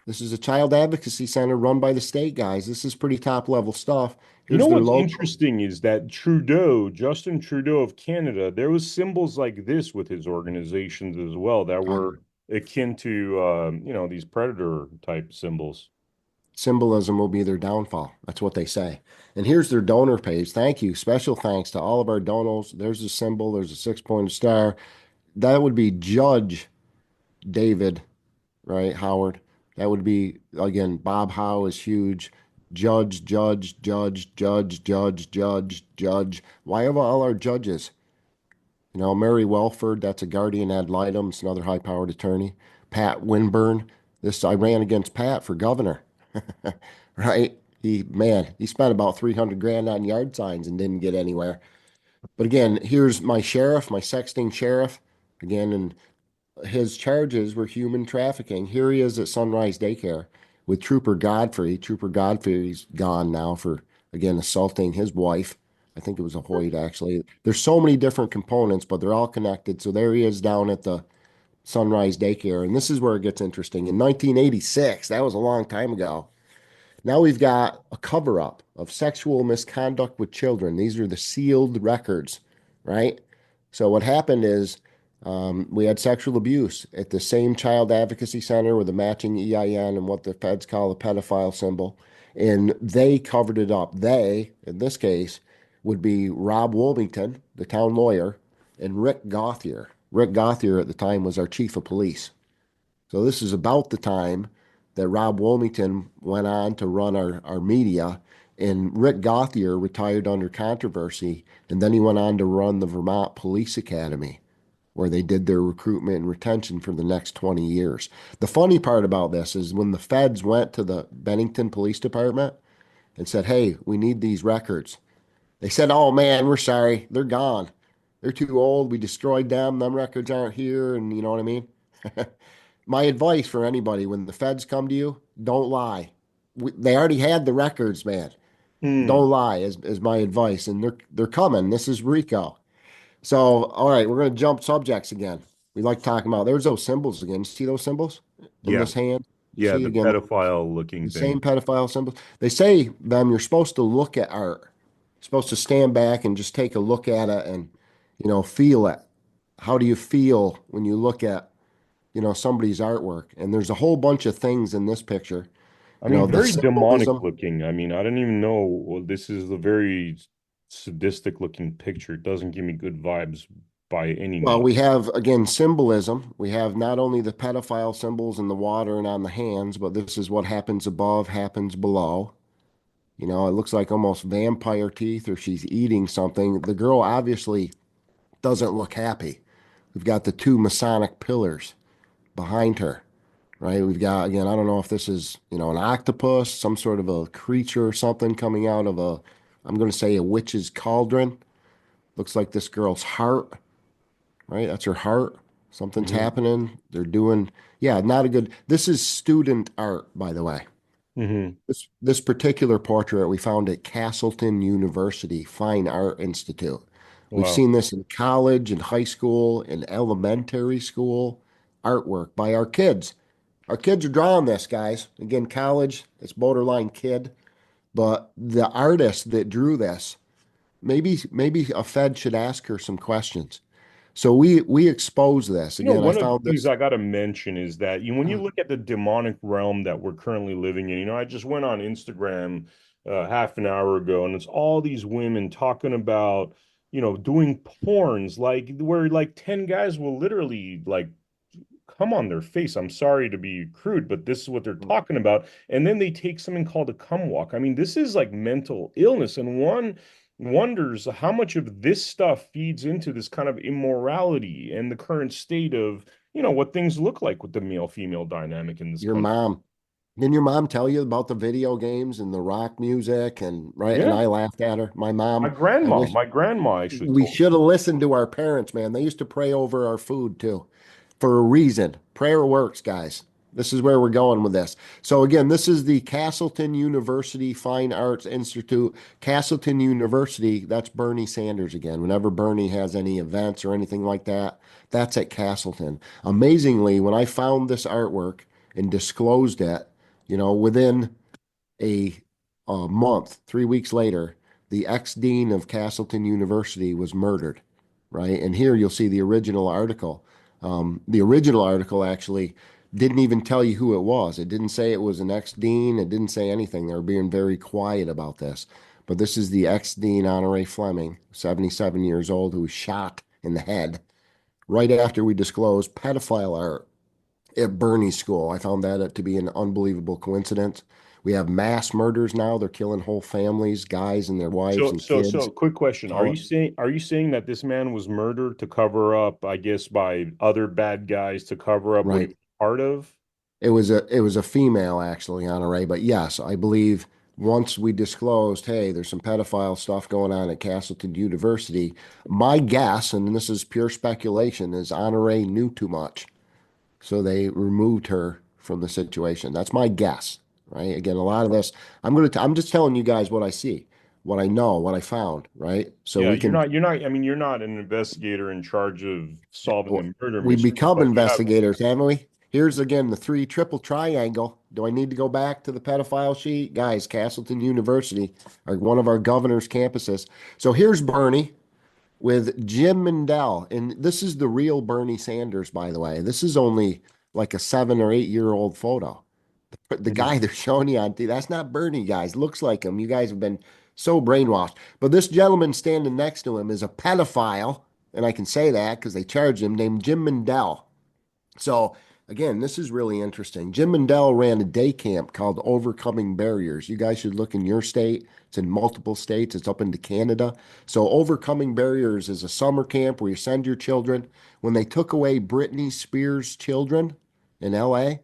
Speaker 2: This is a child advocacy center run by the state guys. This is pretty top level stuff.
Speaker 1: You know
Speaker 2: Here's their
Speaker 1: what's
Speaker 2: logo.
Speaker 1: interesting is that Justin Trudeau of Canada, there was symbols like this with his organizations as well that were akin to, these predator type symbols.
Speaker 2: Symbolism will be their downfall. That's what they say. And here's their donor page. Thank you. Special thanks to all of our donors. There's a symbol. There's a six-pointed star. That would be Judge David, right? Howard. That would be, again, Bob Howe is huge. Judge. Why have all our judges? Mary Welford, that's a guardian ad litem. It's another high-powered attorney. Pat Winburn. I ran against Pat for governor, right? He spent about 300 grand on yard signs and didn't get anywhere. But again, here's my sheriff, my sexting sheriff. Again, and his charges were human trafficking. Here he is at Sunrise Daycare with Trooper Godfrey. Trooper Godfrey's gone now for, again, assaulting his wife. I think it was a Hoyt, actually. There's so many different components, but they're all connected. So there he is down at the Sunrise Daycare. And this is where it gets interesting. In 1986, that was a long time ago. Now we've got a cover up of sexual misconduct with children. These are the sealed records, right? So what happened is we had sexual abuse at the same child advocacy center with a matching EIN and what the feds call a pedophile symbol. And they covered it up. They, in this case, would be Rob Wilmington, the town lawyer, and Rick Gauthier. Rick Gauthier at the time was our chief of police. So this is about the time that Rob Wilmington went on to run our media, and Rick Gauthier retired under controversy, and then he went on to run the Vermont Police Academy, where they did their recruitment and retention for the next 20 years. The funny part about this is when the feds went to the Bennington Police Department and said, hey, we need these records. They said, oh man, we're sorry. They're gone. They're too old. We destroyed them. Them records aren't here. And you know what I mean? My advice for anybody when the feds come to you, don't lie. They already had the records, man.
Speaker 1: Hmm.
Speaker 2: Don't lie is my advice. And they're coming. This is Rico. So, all right, we're going to jump subjects again. We like talking about there's those symbols again. See those symbols in
Speaker 1: Yeah.
Speaker 2: this hand? You
Speaker 1: Yeah.
Speaker 2: see
Speaker 1: The
Speaker 2: again
Speaker 1: pedophile looking
Speaker 2: the same
Speaker 1: thing.
Speaker 2: pedophile symbols. They say them you're supposed to look at art. You're supposed to stand back and just take a look at it and feel it. How do you feel when you look at somebody's artwork? And there's a whole bunch of things in this picture.
Speaker 1: I mean,
Speaker 2: The
Speaker 1: very demonic
Speaker 2: symbolism.
Speaker 1: looking. I mean, I don't even know. Well, this is a very sadistic looking picture. It doesn't give me good vibes by any
Speaker 2: Well,
Speaker 1: means.
Speaker 2: we have again symbolism. We have not only the pedophile symbols in the water and on the hands, but this is what happens above, happens below. It looks like almost vampire teeth, or she's eating something. The girl obviously doesn't look happy. We've got the two Masonic pillars behind her, right? We've got, again, I don't know if this is, an octopus, some sort of a creature or something coming out of I'm going to say a witch's cauldron. Looks like this girl's heart, right? That's her heart. Something's
Speaker 1: Hmm.
Speaker 2: happening. They're doing, yeah, not a good, this is student art, by the way.
Speaker 1: Hmm.
Speaker 2: This particular portrait we found at Castleton University Fine Art Institute. We've
Speaker 1: Wow.
Speaker 2: seen this in college, in high school, in elementary school, artwork by our kids. Our kids are drawing this, guys. Again, college, it's borderline kid, but the artist that drew this, maybe a Fed should ask her some questions. So we expose this.
Speaker 1: You know,
Speaker 2: Again, I
Speaker 1: one of the
Speaker 2: found
Speaker 1: things
Speaker 2: this.
Speaker 1: I got to mention is that when you look at the demonic realm that we're currently living in, I just went on Instagram half an hour ago, and it's all these women talking about, doing porns, like where like 10 guys will literally like come on their face. I'm sorry to be crude, but this is what they're talking about. And then they take something called a cum walk. I mean, this is like mental illness. And one wonders how much of this stuff feeds into this kind of immorality and the current state of, what things look like with the male female dynamic in this
Speaker 2: Your
Speaker 1: country.
Speaker 2: mom. Didn't your mom tell you about the video games and the rock music and right? And
Speaker 1: Yeah.
Speaker 2: I laughed at her. My
Speaker 1: My
Speaker 2: mom, I
Speaker 1: grandma,
Speaker 2: wish
Speaker 1: my grandma actually
Speaker 2: we
Speaker 1: told me.
Speaker 2: should have listened to our parents, man. They used to pray over our food too, for a reason. Prayer works, guys. This is where we're going with this. So again, this is the Castleton University Fine Arts Institute. Castleton University, that's Bernie Sanders again. Whenever Bernie has any events or anything like that, that's at Castleton. Amazingly, when I found this artwork and disclosed it, within a, a month, 3 weeks later, the ex-dean of Castleton University was murdered, right? And here you'll see the original article. The original article actually didn't even tell you who it was. It didn't say it was an ex-dean. It didn't say anything. They were being very quiet about this. But this is the ex-dean, Honore Fleming, 77 years old, who was shot in the head right after we disclosed pedophile art at Bernie School. I found that to be an unbelievable coincidence. We have mass murders now. They're killing whole families, guys and their wives and
Speaker 1: So
Speaker 2: kids.
Speaker 1: quick question. Are you
Speaker 2: All
Speaker 1: saying that this man was murdered to cover up, I guess, by other bad guys to cover up what he
Speaker 2: right.
Speaker 1: was part of?
Speaker 2: It was a female actually, Honore, but yes, I believe once we disclosed, hey, there's some pedophile stuff going on at Castleton University, my guess, and this is pure speculation, is Honore knew too much. So they removed her from the situation. That's my guess, right? Again, a lot of this, I'm just telling you guys what I see, what I know, what I found, right? So
Speaker 1: Yeah,
Speaker 2: we can
Speaker 1: I mean, you're not an investigator in charge of solving the murder
Speaker 2: we
Speaker 1: mystery,
Speaker 2: become
Speaker 1: but you have,
Speaker 2: investigators, haven't we? Here's again the three triple triangle. Do I need to go back to the pedophile sheet? Guys, Castleton University, one of our governor's campuses. So here's Bernie with Jim Mandel. And this is the real Bernie Sanders, by the way. This is only like a 7 or 8 year old photo. The
Speaker 1: Mhm.
Speaker 2: guy they're showing you on TV, that's not Bernie, guys. Looks like him. You guys have been so brainwashed. But this gentleman standing next to him is a pedophile, and I can say that because they charged him, named Jim Mandel. So again, this is really interesting. Jim Mandel ran a day camp called Overcoming Barriers. You guys should look in your state. It's in multiple states. It's up into Canada. So Overcoming Barriers is a summer camp where you send your children. When they took away Britney Spears' children in LA,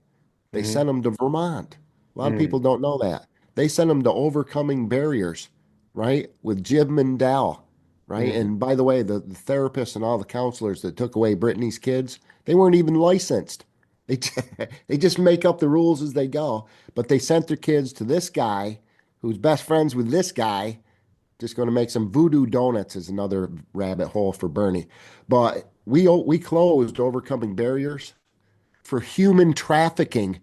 Speaker 2: they
Speaker 1: Mhm.
Speaker 2: sent them to Vermont. A lot of people
Speaker 1: Mhm.
Speaker 2: don't know that. They sent them to Overcoming Barriers, right? With Jim Mandel, right?
Speaker 1: Mhm.
Speaker 2: And by the way, the therapists and all the counselors that took away Britney's kids, they weren't even licensed. They, they just make up the rules as they go. But they sent their kids to this guy who's best friends with this guy, just going to make some voodoo donuts is another rabbit hole for Bernie. But we closed Overcoming Barriers for human trafficking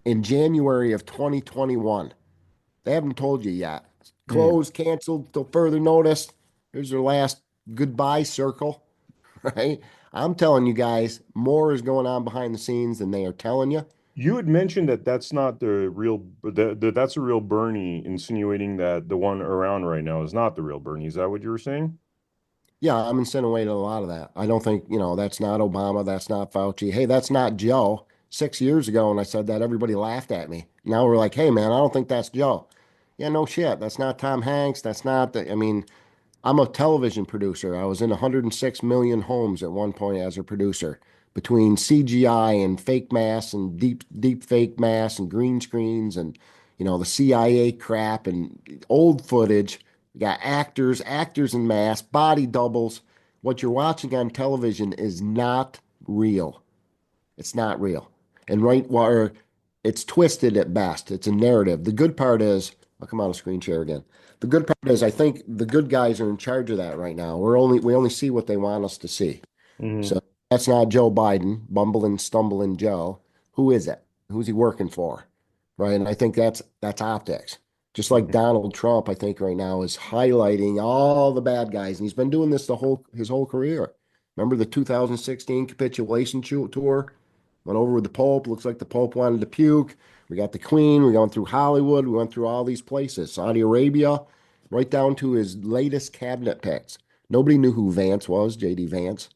Speaker 2: in January of 2021. They haven't told you yet.
Speaker 1: Mhm.
Speaker 2: Closed, canceled till further notice. Here's their last goodbye circle, right? I'm telling you guys, more is going on behind the scenes than they are telling you.
Speaker 1: You had mentioned that that's not the real, that's a real Bernie, insinuating that the one around right now is not the real Bernie. Is that what you were saying?
Speaker 2: Yeah, I'm insinuating a lot of that. I don't think, that's not Obama, that's not Fauci. Hey, that's not Joe. 6 years ago, when I said that, everybody laughed at me. Now we're like, hey, man, I don't think that's Joe. Yeah, no shit. That's not Tom Hanks. That's not I mean, I'm a television producer. I was in 106 million homes at one point as a producer between CGI and fake masks and deep fake masks and green screens and the CIA crap and old footage. You got actors in masks, body doubles. What you're watching on television is not real. It's not real. And right where it's twisted at best. It's a narrative. The good part is, I'll come out of screen share again. The good part is I think the good guys are in charge of that right now. We only see what they want us to see.
Speaker 1: Hmm.
Speaker 2: So that's not Joe Biden, bumbling, stumbling Joe. Who is it? Who's he working for? Right. And I think that's optics. Just like
Speaker 1: Mhm.
Speaker 2: Donald Trump, I think right now is highlighting all the bad guys. And he's been doing this the whole his whole career. Remember the 2016 capitulation tour? Went over with the Pope. Looks like the Pope wanted to puke. We got the Queen. We went through Hollywood. We went through all these places. Saudi Arabia, right down to his latest cabinet picks. Nobody knew who Vance was, JD Vance,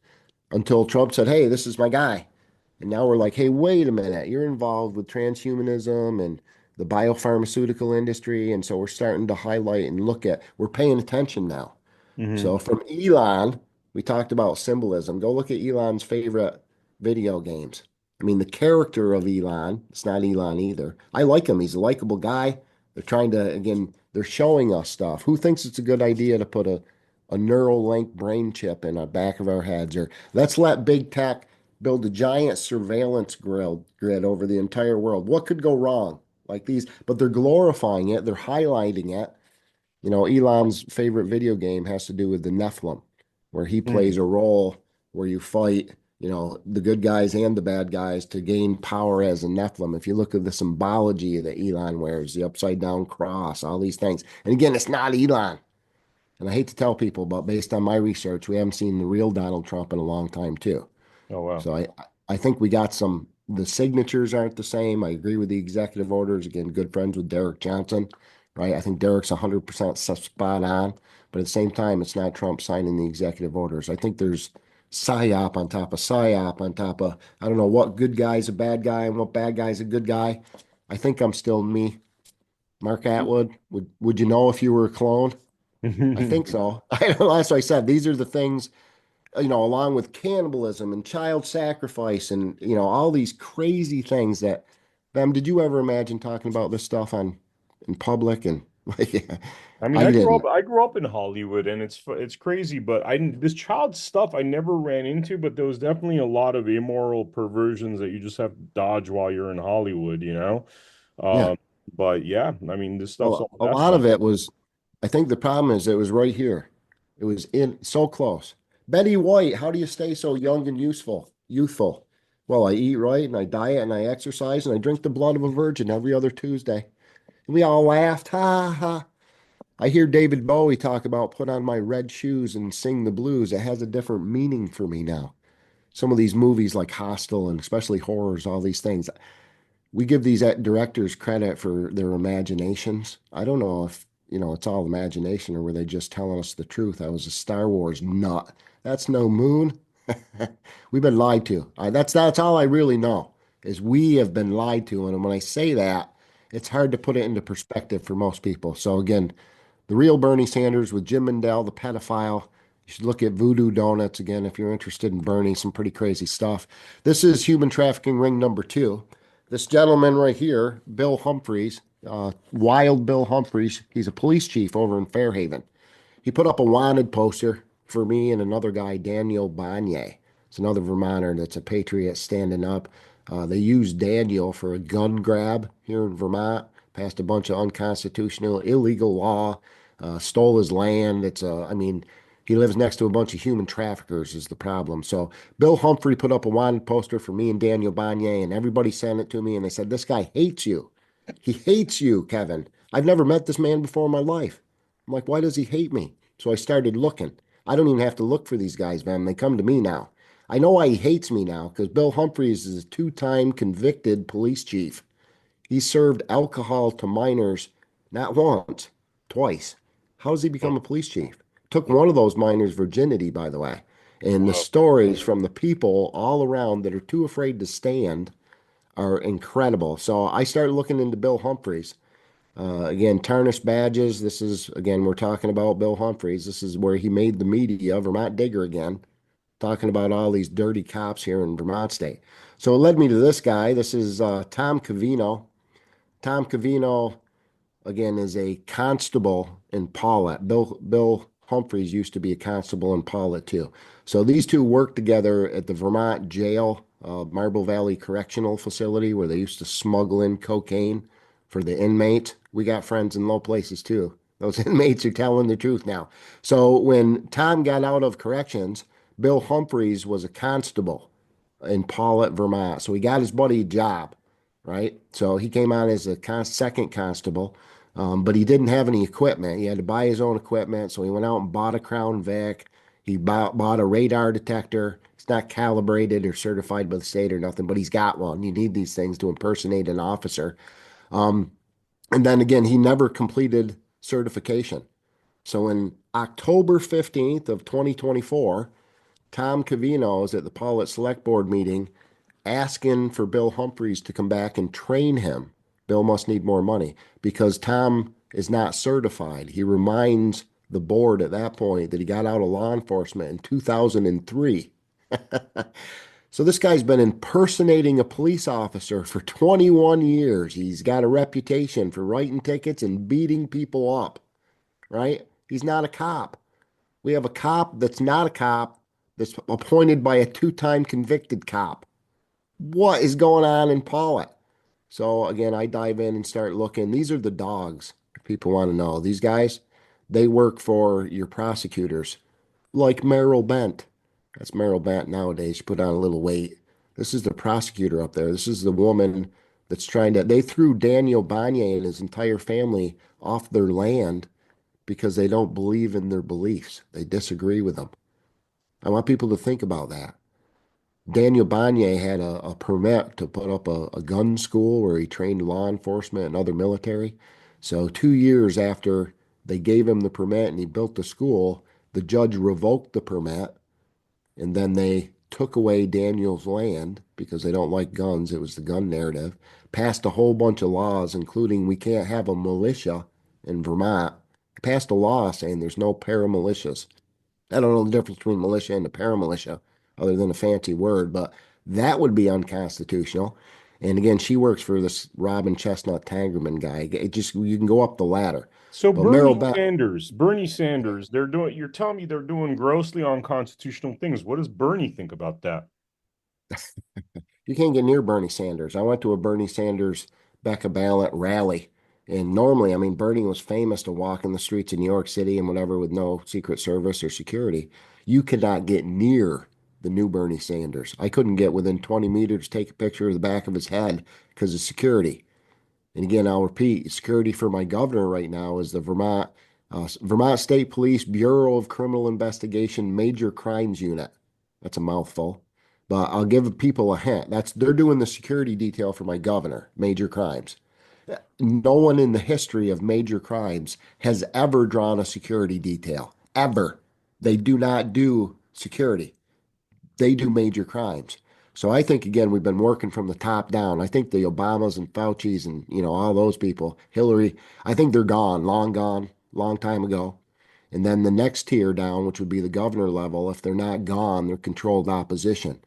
Speaker 2: until Trump said, "Hey, this is my guy." And now we're like, hey, wait a minute, you're involved with transhumanism and the biopharmaceutical industry. And so we're starting to highlight and look at, we're paying attention now.
Speaker 1: Mhm.
Speaker 2: So from Elon, we talked about symbolism. Go look at Elon's favorite video games. I mean, the character of Elon, it's not Elon either. I like him. He's a likable guy. They're trying to, again, they're showing us stuff. Who thinks it's a good idea to put a neural link brain chip in the back of our heads? Or let's let big tech build a giant surveillance grid over the entire world. What could go wrong? Like these, but they're glorifying it, they're highlighting it. You know, Elon's favorite video game has to do with the Nephilim, where he
Speaker 1: Mhm.
Speaker 2: plays a role where you fight, you know, the good guys and the bad guys to gain power as a Nephilim. If you look at the symbology that Elon wears, the upside down cross, all these things. And again, it's not Elon. And I hate to tell people, but based on my research, we haven't seen the real Donald Trump in a long time, too.
Speaker 1: Oh, wow.
Speaker 2: So I think we got some, the signatures aren't the same. I agree with the executive orders. Again, good friends with Derek Johnson, right? I think Derek's 100% spot on, but at the same time, it's not Trump signing the executive orders. I think there's psyop on top of psyop on top of, I don't know what good guy's a bad guy and what bad guy's a good guy. I think I'm still me, Mark Atwood. Would you know if you were a clone? I think so. I don't know. That's what I said. These are the things, you know, along with cannibalism and child sacrifice and, you know, all these crazy things that, Bam, did you ever imagine talking about this stuff on in public? And like,
Speaker 1: I mean,
Speaker 2: I didn't.
Speaker 1: I grew up in Hollywood, and it's crazy, but I didn't, this child stuff I never ran into, but there was definitely a lot of immoral perversions that you just have to dodge while you're in Hollywood, you know?
Speaker 2: Yeah.
Speaker 1: Um, but yeah, I mean, this stuff's
Speaker 2: Well,
Speaker 1: all
Speaker 2: a lot of
Speaker 1: definitely.
Speaker 2: it was, I think the problem is it was right here. It was in so close. Betty White, how do you stay so young and useful, youthful? Well, I eat right and I diet and I exercise and I drink the blood of a virgin every other Tuesday. And we all laughed. Ha ha. I hear David Bowie talk about put on my red shoes and sing the blues. It has a different meaning for me now. Some of these movies like Hostel and especially horrors, all these things, we give these directors credit for their imaginations. I don't know if, you know, it's all imagination or were they just telling us the truth? I was a Star Wars nut. That's no moon. We've been lied to. That's all I really know is we have been lied to. And when I say that, it's hard to put it into perspective for most people. So again, the real Bernie Sanders with Jim Mandel, the pedophile. You should look at Voodoo Donuts again if you're interested in Bernie, some pretty crazy stuff. This is human trafficking ring number two. This gentleman right here, Bill Humphreys, Wild Bill Humphreys, he's a police chief over in Fairhaven. He put up a wanted poster for me and another guy, Daniel Banye. It's another Vermonter that's a patriot standing up. They used Daniel for a gun grab here in Vermont, passed a bunch of unconstitutional, illegal law, stole his land. I mean, he lives next to a bunch of human traffickers is the problem. So Bill Humphrey put up a wanted poster for me and Daniel Banye, and everybody sent it to me, and they said, this guy hates you. He hates you, Kevin. I've never met this man before in my life. I'm like, why does he hate me? So I started looking. I don't even have to look for these guys, man. They come to me now. I know why he hates me now because Bill Humphreys is a two-time convicted police chief. He served alcohol to minors not once, twice. How does he become a police chief? Took one of those minors' virginity, by the way. And the
Speaker 1: Wow.
Speaker 2: stories from the people all around that are too afraid to stand are incredible. So I started looking into Bill Humphreys. Again, tarnished badges. This is, again, we're talking about Bill Humphreys. This is where he made the media, Vermont Digger again, talking about all these dirty cops here in Vermont State. So it led me to this guy. This is Tom Cavino. Tom Cavino again is a constable in Paulette. Bill Humphreys used to be a constable in Paulette too. So these two worked together at the Vermont jail, Marble Valley Correctional Facility, where they used to smuggle in cocaine for the inmates. We got friends in low places too. Those inmates are telling the truth now. So when Tom got out of corrections, Bill Humphreys was a constable in Paulette, Vermont. So he got his buddy a job. right? So he came on as a second constable, but he didn't have any equipment. He had to buy his own equipment, so he went out and bought a Crown Vic. He bought a radar detector. It's not calibrated or certified by the state or nothing, but he's got one. You need these things to impersonate an officer. Um, and then again, he never completed certification. So in October 15th of 2024, Tom Cavino is at the Paulet Select Board meeting asking for Bill Humphreys to come back and train him. Bill must need more money because Tom is not certified. He reminds the board at that point that he got out of law enforcement in 2003. So this guy's been impersonating a police officer for 21 years. He's got a reputation for writing tickets and beating people up, right? He's not a cop. We have a cop that's not a cop that's appointed by a two-time convicted cop. What is going on in Paulette? So again, I dive in and start looking. These are the dogs. If people want to know, these guys, they work for your prosecutors, like Merrill Bent. That's Merrill Bent nowadays. She put on a little weight. This is the prosecutor up there. This is the woman that's trying to. They threw Daniel Banye and his entire family off their land because they don't believe in their beliefs. They disagree with them. I want people to think about that. Daniel Banye had a permit to put up a gun school where he trained law enforcement and other military. So 2 years after they gave him the permit and he built the school, the judge revoked the permit and then they took away Daniel's land because they don't like guns. It was the gun narrative. Passed a whole bunch of laws, including we can't have a militia in Vermont. Passed a law saying there's no paramilitias. I don't know the difference between militia and a paramilitia, other than a fancy word, but that would be unconstitutional. And again, she works for this Robin Chestnut Tangerman guy. It just you can go up the ladder.
Speaker 1: So
Speaker 2: But Merrill Bent,
Speaker 1: Bernie Sanders, they're doing, you're telling me they're doing grossly unconstitutional things. What does Bernie think about that?
Speaker 2: you can't get near Bernie Sanders. I went to a Bernie Sanders Becca Ballot rally. And normally, I mean, Bernie was famous to walk in the streets of New York City and whatever with no Secret Service or security. You could not get near the new Bernie Sanders. I couldn't get within 20 meters, take a picture of the back of his head because of security. And again, I'll repeat, security for my governor right now is the Vermont State Police Bureau of Criminal Investigation Major Crimes Unit. That's a mouthful, but I'll give people a hint. They're doing the security detail for my governor, major crimes. No one in the history of major crimes has ever drawn a security detail, ever. They do not do security. They do major crimes. So I think again we've been working from the top down. I think the Obamas and Fauci's and all those people, Hillary, I think they're gone, long time ago. And then the next tier down, which would be the governor level, if they're not gone, they're controlled opposition.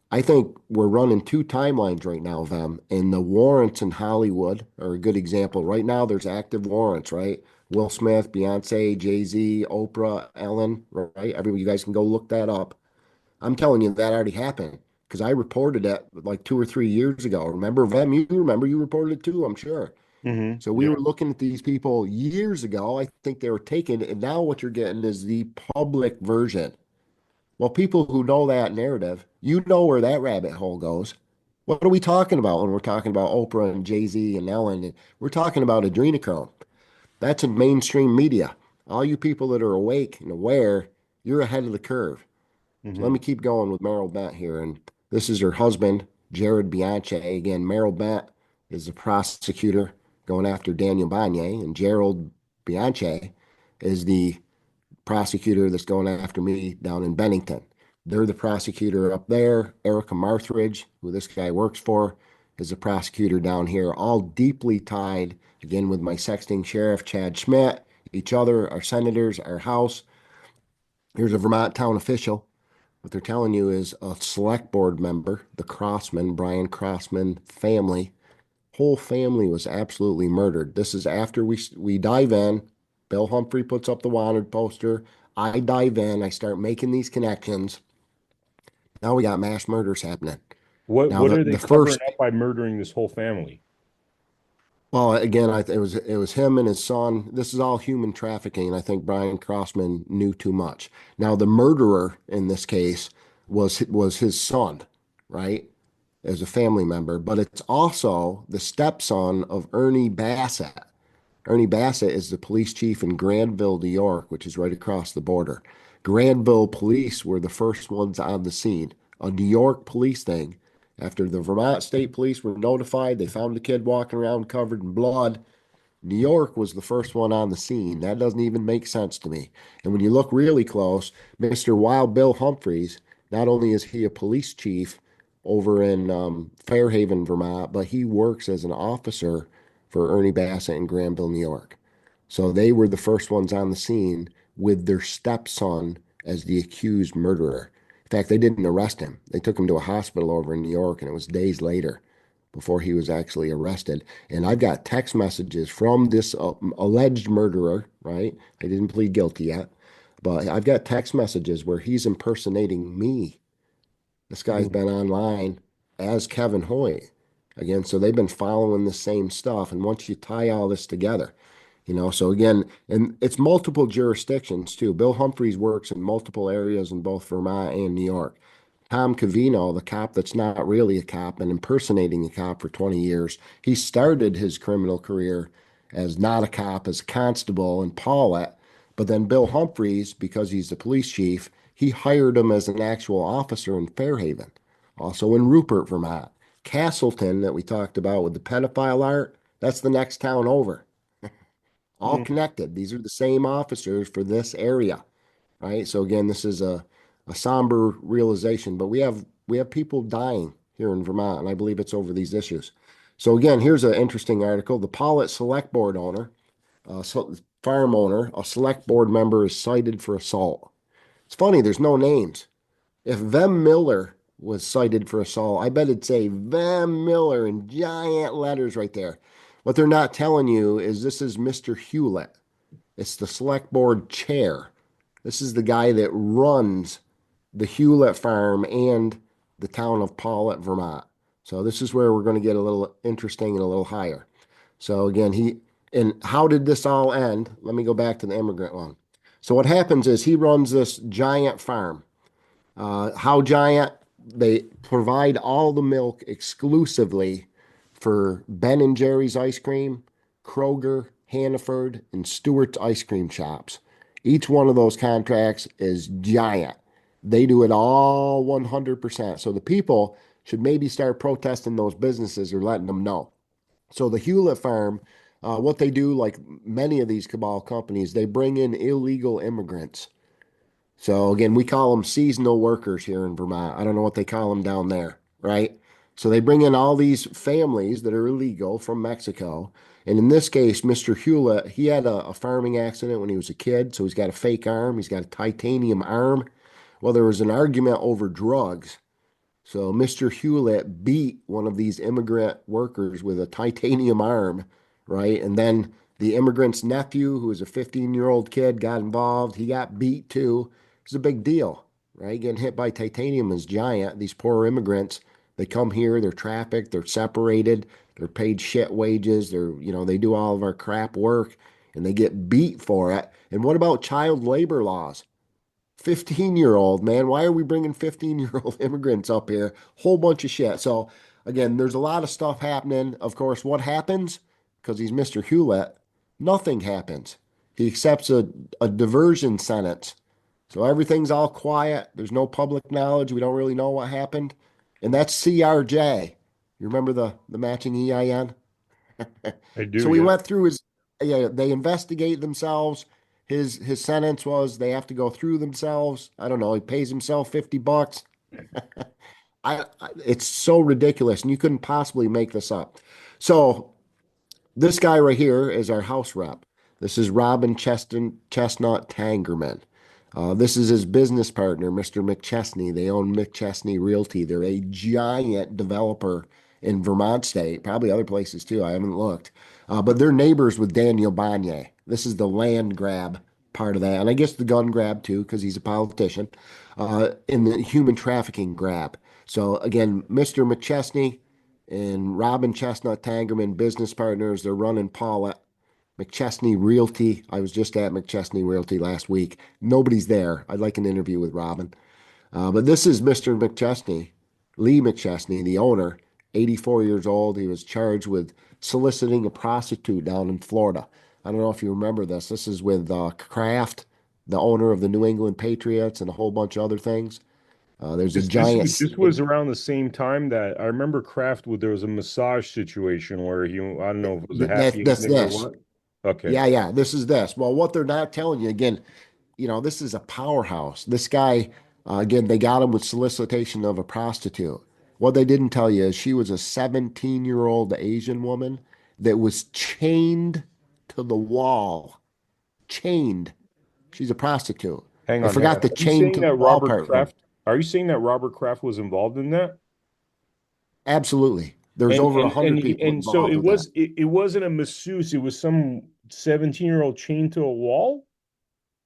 Speaker 2: I think we're running two timelines right now of them, and the warrants in Hollywood are a good example. Right now, there's active warrants, right? Will Smith, Beyonce, Jay-Z, Oprah, Ellen, right? Everybody, you guys can go look that up. I'm telling you that already happened because I reported it like 2 or 3 years ago. Remember, Vem? You remember you reported it too, I'm sure. So we
Speaker 1: Yeah.
Speaker 2: were looking at these people years ago. I think they were taken, and now what you're getting is the public version. Well, people who know that narrative, you know where that rabbit hole goes. What are we talking about when we're talking about Oprah and Jay-Z and Ellen? We're talking about adrenochrome. That's in mainstream media. All you people that are awake and aware, you're ahead of the curve. So let
Speaker 1: Hmm.
Speaker 2: me keep going with Merrill Bent here. And this is her husband, Jared Bianche. Again, Merrill Bent is the prosecutor going after Daniel Banye, and Gerald Bianche is the prosecutor that's going after me down in Bennington. They're the prosecutor up there. Erica Marthridge, who this guy works for, is the prosecutor down here, all deeply tied, again, with my sexting sheriff, Chad Schmidt, each other, our senators, our House. Here's a Vermont town official. What they're telling you is a select board member, the Crossman, Brian Crossman family, whole family was absolutely murdered. This is after we dive in. Bill Humphrey puts up the wanted poster. I dive in. I start making these connections. Now we got mass murders happening. Now
Speaker 1: What
Speaker 2: the
Speaker 1: are they
Speaker 2: the
Speaker 1: covering
Speaker 2: first,
Speaker 1: up by murdering this whole family?
Speaker 2: well, again, it was him and his son. This is all human trafficking, and I think Brian Crossman knew too much. Now the murderer in this case was his son, right? as a family member, but it's also the stepson of Ernie Bassett. Ernie Bassett is the police chief in Granville, New York, which is right across the border. Granville police were the first ones on the scene. A New York police thing. After the Vermont State Police were notified, they found the kid walking around covered in blood. New York was the first one on the scene. That doesn't even make sense to me. And when you look really close, Mr. Wild Bill Humphreys, not only is he a police chief over in Fairhaven, Vermont, but he works as an officer for Ernie Bassett in Granville, New York. So they were the first ones on the scene with their stepson as the accused murderer. In fact, they didn't arrest him. They took him to a hospital over in New York, and it was days later before he was actually arrested. And I've got text messages from this alleged murderer, right? They didn't plead guilty yet, but I've got text messages where he's impersonating me. This guy's
Speaker 1: Mm.
Speaker 2: been online as Kevin Hoyt again. So they've been following the same stuff. And once you tie all this together, so again, and it's multiple jurisdictions too. Bill Humphreys works in multiple areas in both Vermont and New York. Tom Cavino, the cop that's not really a cop and impersonating a cop for 20 years, he started his criminal career as not a cop, as a constable in Paulet. But then Bill Humphreys, because he's the police chief, he hired him as an actual officer in Fairhaven, also in Rupert, Vermont. Castleton, that we talked about with the pedophile art, that's the next town over. All
Speaker 1: Mm.
Speaker 2: connected. These are the same officers for this area, right? So again, this is a somber realization, but we have people dying here in Vermont, and I believe it's over these issues. So again, here's an interesting article. The Pollitt Select Board owner, farm owner, a select board member is cited for assault. It's funny, there's no names. If Vem Miller was cited for assault, I bet it'd say Vem Miller in giant letters right there. What they're not telling you is this is Mr. Hewlett. It's the select board chair. This is the guy that runs the Hewlett farm and the town of Paulet, Vermont. So this is where we're going to get a little interesting and a little higher. So again, and how did this all end? Let me go back to the immigrant one. So what happens is he runs this giant farm. How giant? They provide all the milk exclusively for Ben and Jerry's ice cream, Kroger, Hannaford, and Stewart's ice cream shops. Each one of those contracts is giant. They do it all 100%. So the people should maybe start protesting those businesses or letting them know. So the Hewlett Farm, what they do, like many of these cabal companies, they bring in illegal immigrants. So again, we call them seasonal workers here in Vermont. I don't know what they call them down there, right? So they bring in all these families that are illegal from Mexico. And in this case, Mr. Hewlett, he had a farming accident when he was a kid. So he's got a fake arm. He's got a titanium arm. Well, there was an argument over drugs. So Mr. Hewlett beat one of these immigrant workers with a titanium arm, right? And then the immigrant's nephew, who was a 15-year-old kid, got involved. He got beat too. It's a big deal, right? Getting hit by titanium is giant. These poor immigrants, they come here, they're trafficked, they're separated, they're paid shit wages, they do all of our crap work and they get beat for it. And what about child labor laws? 15-year-old, man. Why are we bringing 15-year-old immigrants up here? Whole bunch of shit. So, again, there's a lot of stuff happening. Of course, what happens? Because he's Mr. Hewlett, nothing happens. He accepts a diversion sentence. So everything's all quiet. There's no public knowledge. We don't really know what happened. And that's CRJ. You remember the matching EIN?
Speaker 1: I do,
Speaker 2: So we
Speaker 1: yeah.
Speaker 2: went through his, yeah, they investigate themselves. His sentence was they have to go through themselves. I don't know. He pays himself $50. It's so ridiculous, and you couldn't possibly make this up. So this guy right here is our house rep. This is Robin Chestnut Tangerman. This is his business partner, Mr. McChesney. They own McChesney Realty. They're a giant developer in Vermont State, probably other places too. I haven't looked. But they're neighbors with Daniel Bonnier. This is the land grab part of that. And I guess the gun grab too, because he's a politician, in the human trafficking grab. So again, Mr. McChesney and Robin Chestnut Tangerman, business partners, they're running Paula McChesney Realty. I was just at McChesney Realty last week. Nobody's there. I'd like an interview with Robin. But this is Mr. McChesney. Lee McChesney, the owner, 84 years old. He was charged with soliciting a prostitute down in Florida. I don't know if you remember this. This is with Kraft, the owner of the New England Patriots, and a whole bunch of other things. There's a giant.
Speaker 1: This was around the same time that I remember Kraft there was a massage situation where he I don't know if it was a
Speaker 2: That,
Speaker 1: happy
Speaker 2: that's
Speaker 1: ending or
Speaker 2: this.
Speaker 1: what. Okay.
Speaker 2: Yeah, yeah. This is this. Well, what they're not telling you again, this is a powerhouse. This guy, again, they got him with solicitation of a prostitute. What they didn't tell you is she was a 17-year-old Asian woman that was chained to the wall. Chained. She's a prostitute.
Speaker 1: Hang
Speaker 2: I
Speaker 1: on, hang
Speaker 2: forgot
Speaker 1: on.
Speaker 2: the chained to the wall part though.
Speaker 1: Are you saying that Robert Kraft was involved in that?
Speaker 2: Absolutely. There's over a hundred people
Speaker 1: And so
Speaker 2: involved with that.
Speaker 1: it wasn't a masseuse, it was some 17-year-old chained to a wall?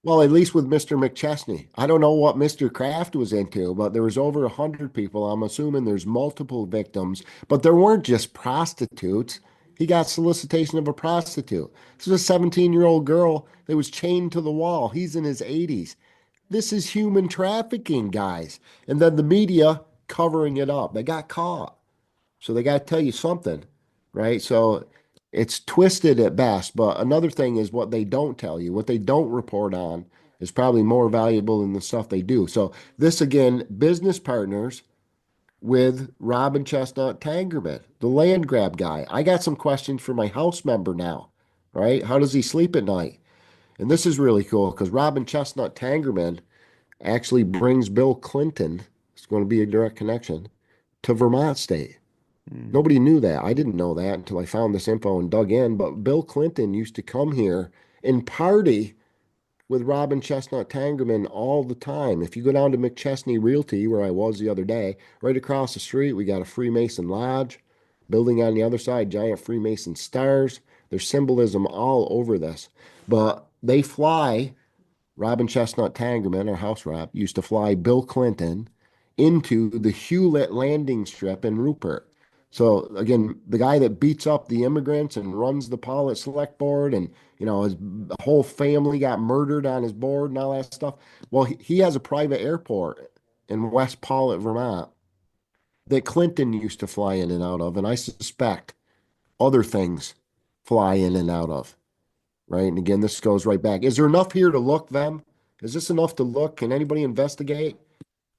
Speaker 2: Well, at least with Mr. McChesney. I don't know what Mr. Kraft was into, but there was over a hundred people. I'm assuming there's multiple victims, but there weren't just prostitutes. He got solicitation of a prostitute. This was a 17-year-old girl that was chained to the wall. He's in his 80s. This is human trafficking, guys. And then the media covering it up. They got caught. So they got to tell you something, right? So it's twisted at best. But another thing is what they don't tell you, what they don't report on is probably more valuable than the stuff they do. So this again, business partners with Robin Chestnut Tangerman, the land grab guy. I got some questions for my house member now, right? How does he sleep at night? And this is really cool because Robin Chestnut Tangerman actually brings Bill Clinton, it's going to be a direct connection, to Vermont State.
Speaker 1: Hmm.
Speaker 2: Nobody knew that. I didn't know that until I found this info and dug in. But Bill Clinton used to come here and party with Robin Chestnut Tangerman all the time. If you go down to McChesney Realty, where I was the other day, right across the street, we got a Freemason Lodge. Building on the other side, giant Freemason stars. There's symbolism all over this. But they fly Robin Chestnut Tangerman, our house rep, used to fly Bill Clinton into the Hewlett landing strip in Rupert. So again, the guy that beats up the immigrants and runs the Pollitt Select Board, and his whole family got murdered on his board and all that stuff. Well, he has a private airport in West Pollitt, Vermont, that Clinton used to fly in and out of, and I suspect other things fly in and out of, right? And again, this goes right back. Is there enough here to look them? Is this enough to look? Can anybody investigate?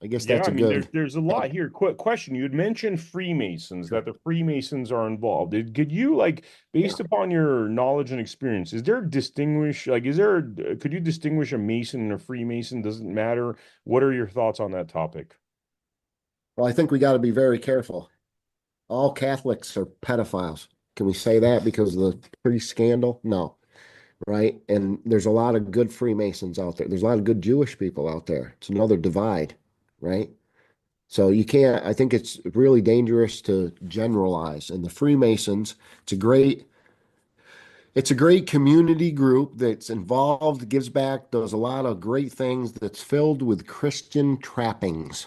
Speaker 2: I guess
Speaker 1: Yeah,
Speaker 2: that's
Speaker 1: I
Speaker 2: a
Speaker 1: mean,
Speaker 2: good.
Speaker 1: there's a lot here. Quick question: you had mentioned Freemasons, that the Freemasons are involved. Could you
Speaker 2: Yeah.
Speaker 1: based upon your knowledge and experience, is there a distinguish is there could you distinguish a Mason and a Freemason? Does it matter? What are your thoughts on that topic?
Speaker 2: Well, I think we got to be very careful. All Catholics are pedophiles. Can we say that because of the priest scandal? No, right? And there's a lot of good Freemasons out there. There's a lot of good Jewish people out there. It's another divide, right? So you can't, I think it's really dangerous to generalize. And the Freemasons, it's a great It's a great community group that's involved, gives back, does a lot of great things that's filled with Christian trappings,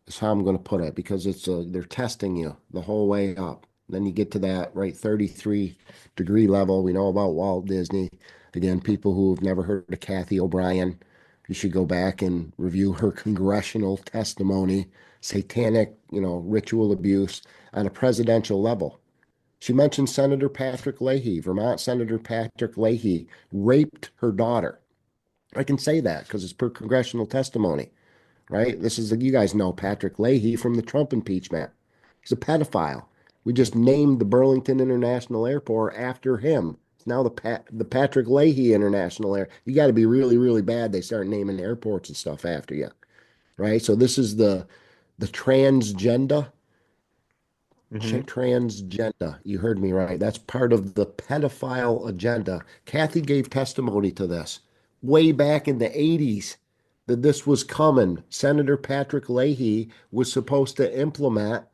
Speaker 2: is how I'm going to put it, because they're testing you the whole way up. Then you get to that right 33-degree level. We know about Walt Disney. Again, people who have never heard of Kathy O'Brien, you should go back and review her congressional testimony, satanic, ritual abuse on a presidential level. She mentioned Senator Patrick Leahy. Vermont Senator Patrick Leahy raped her daughter. I can say that because it's per congressional testimony, right? You guys know Patrick Leahy from the Trump impeachment. He's a pedophile. We just named the Burlington International Airport after him. It's now the Patrick Leahy International Air. You got to be really, really bad. They start naming airports and stuff after you, right? So this is the transgender
Speaker 1: Hmm.
Speaker 2: transgender. You heard me right. That's part of the pedophile agenda. Kathy gave testimony to this way back in the 80s that this was coming. Senator Patrick Leahy was supposed to implement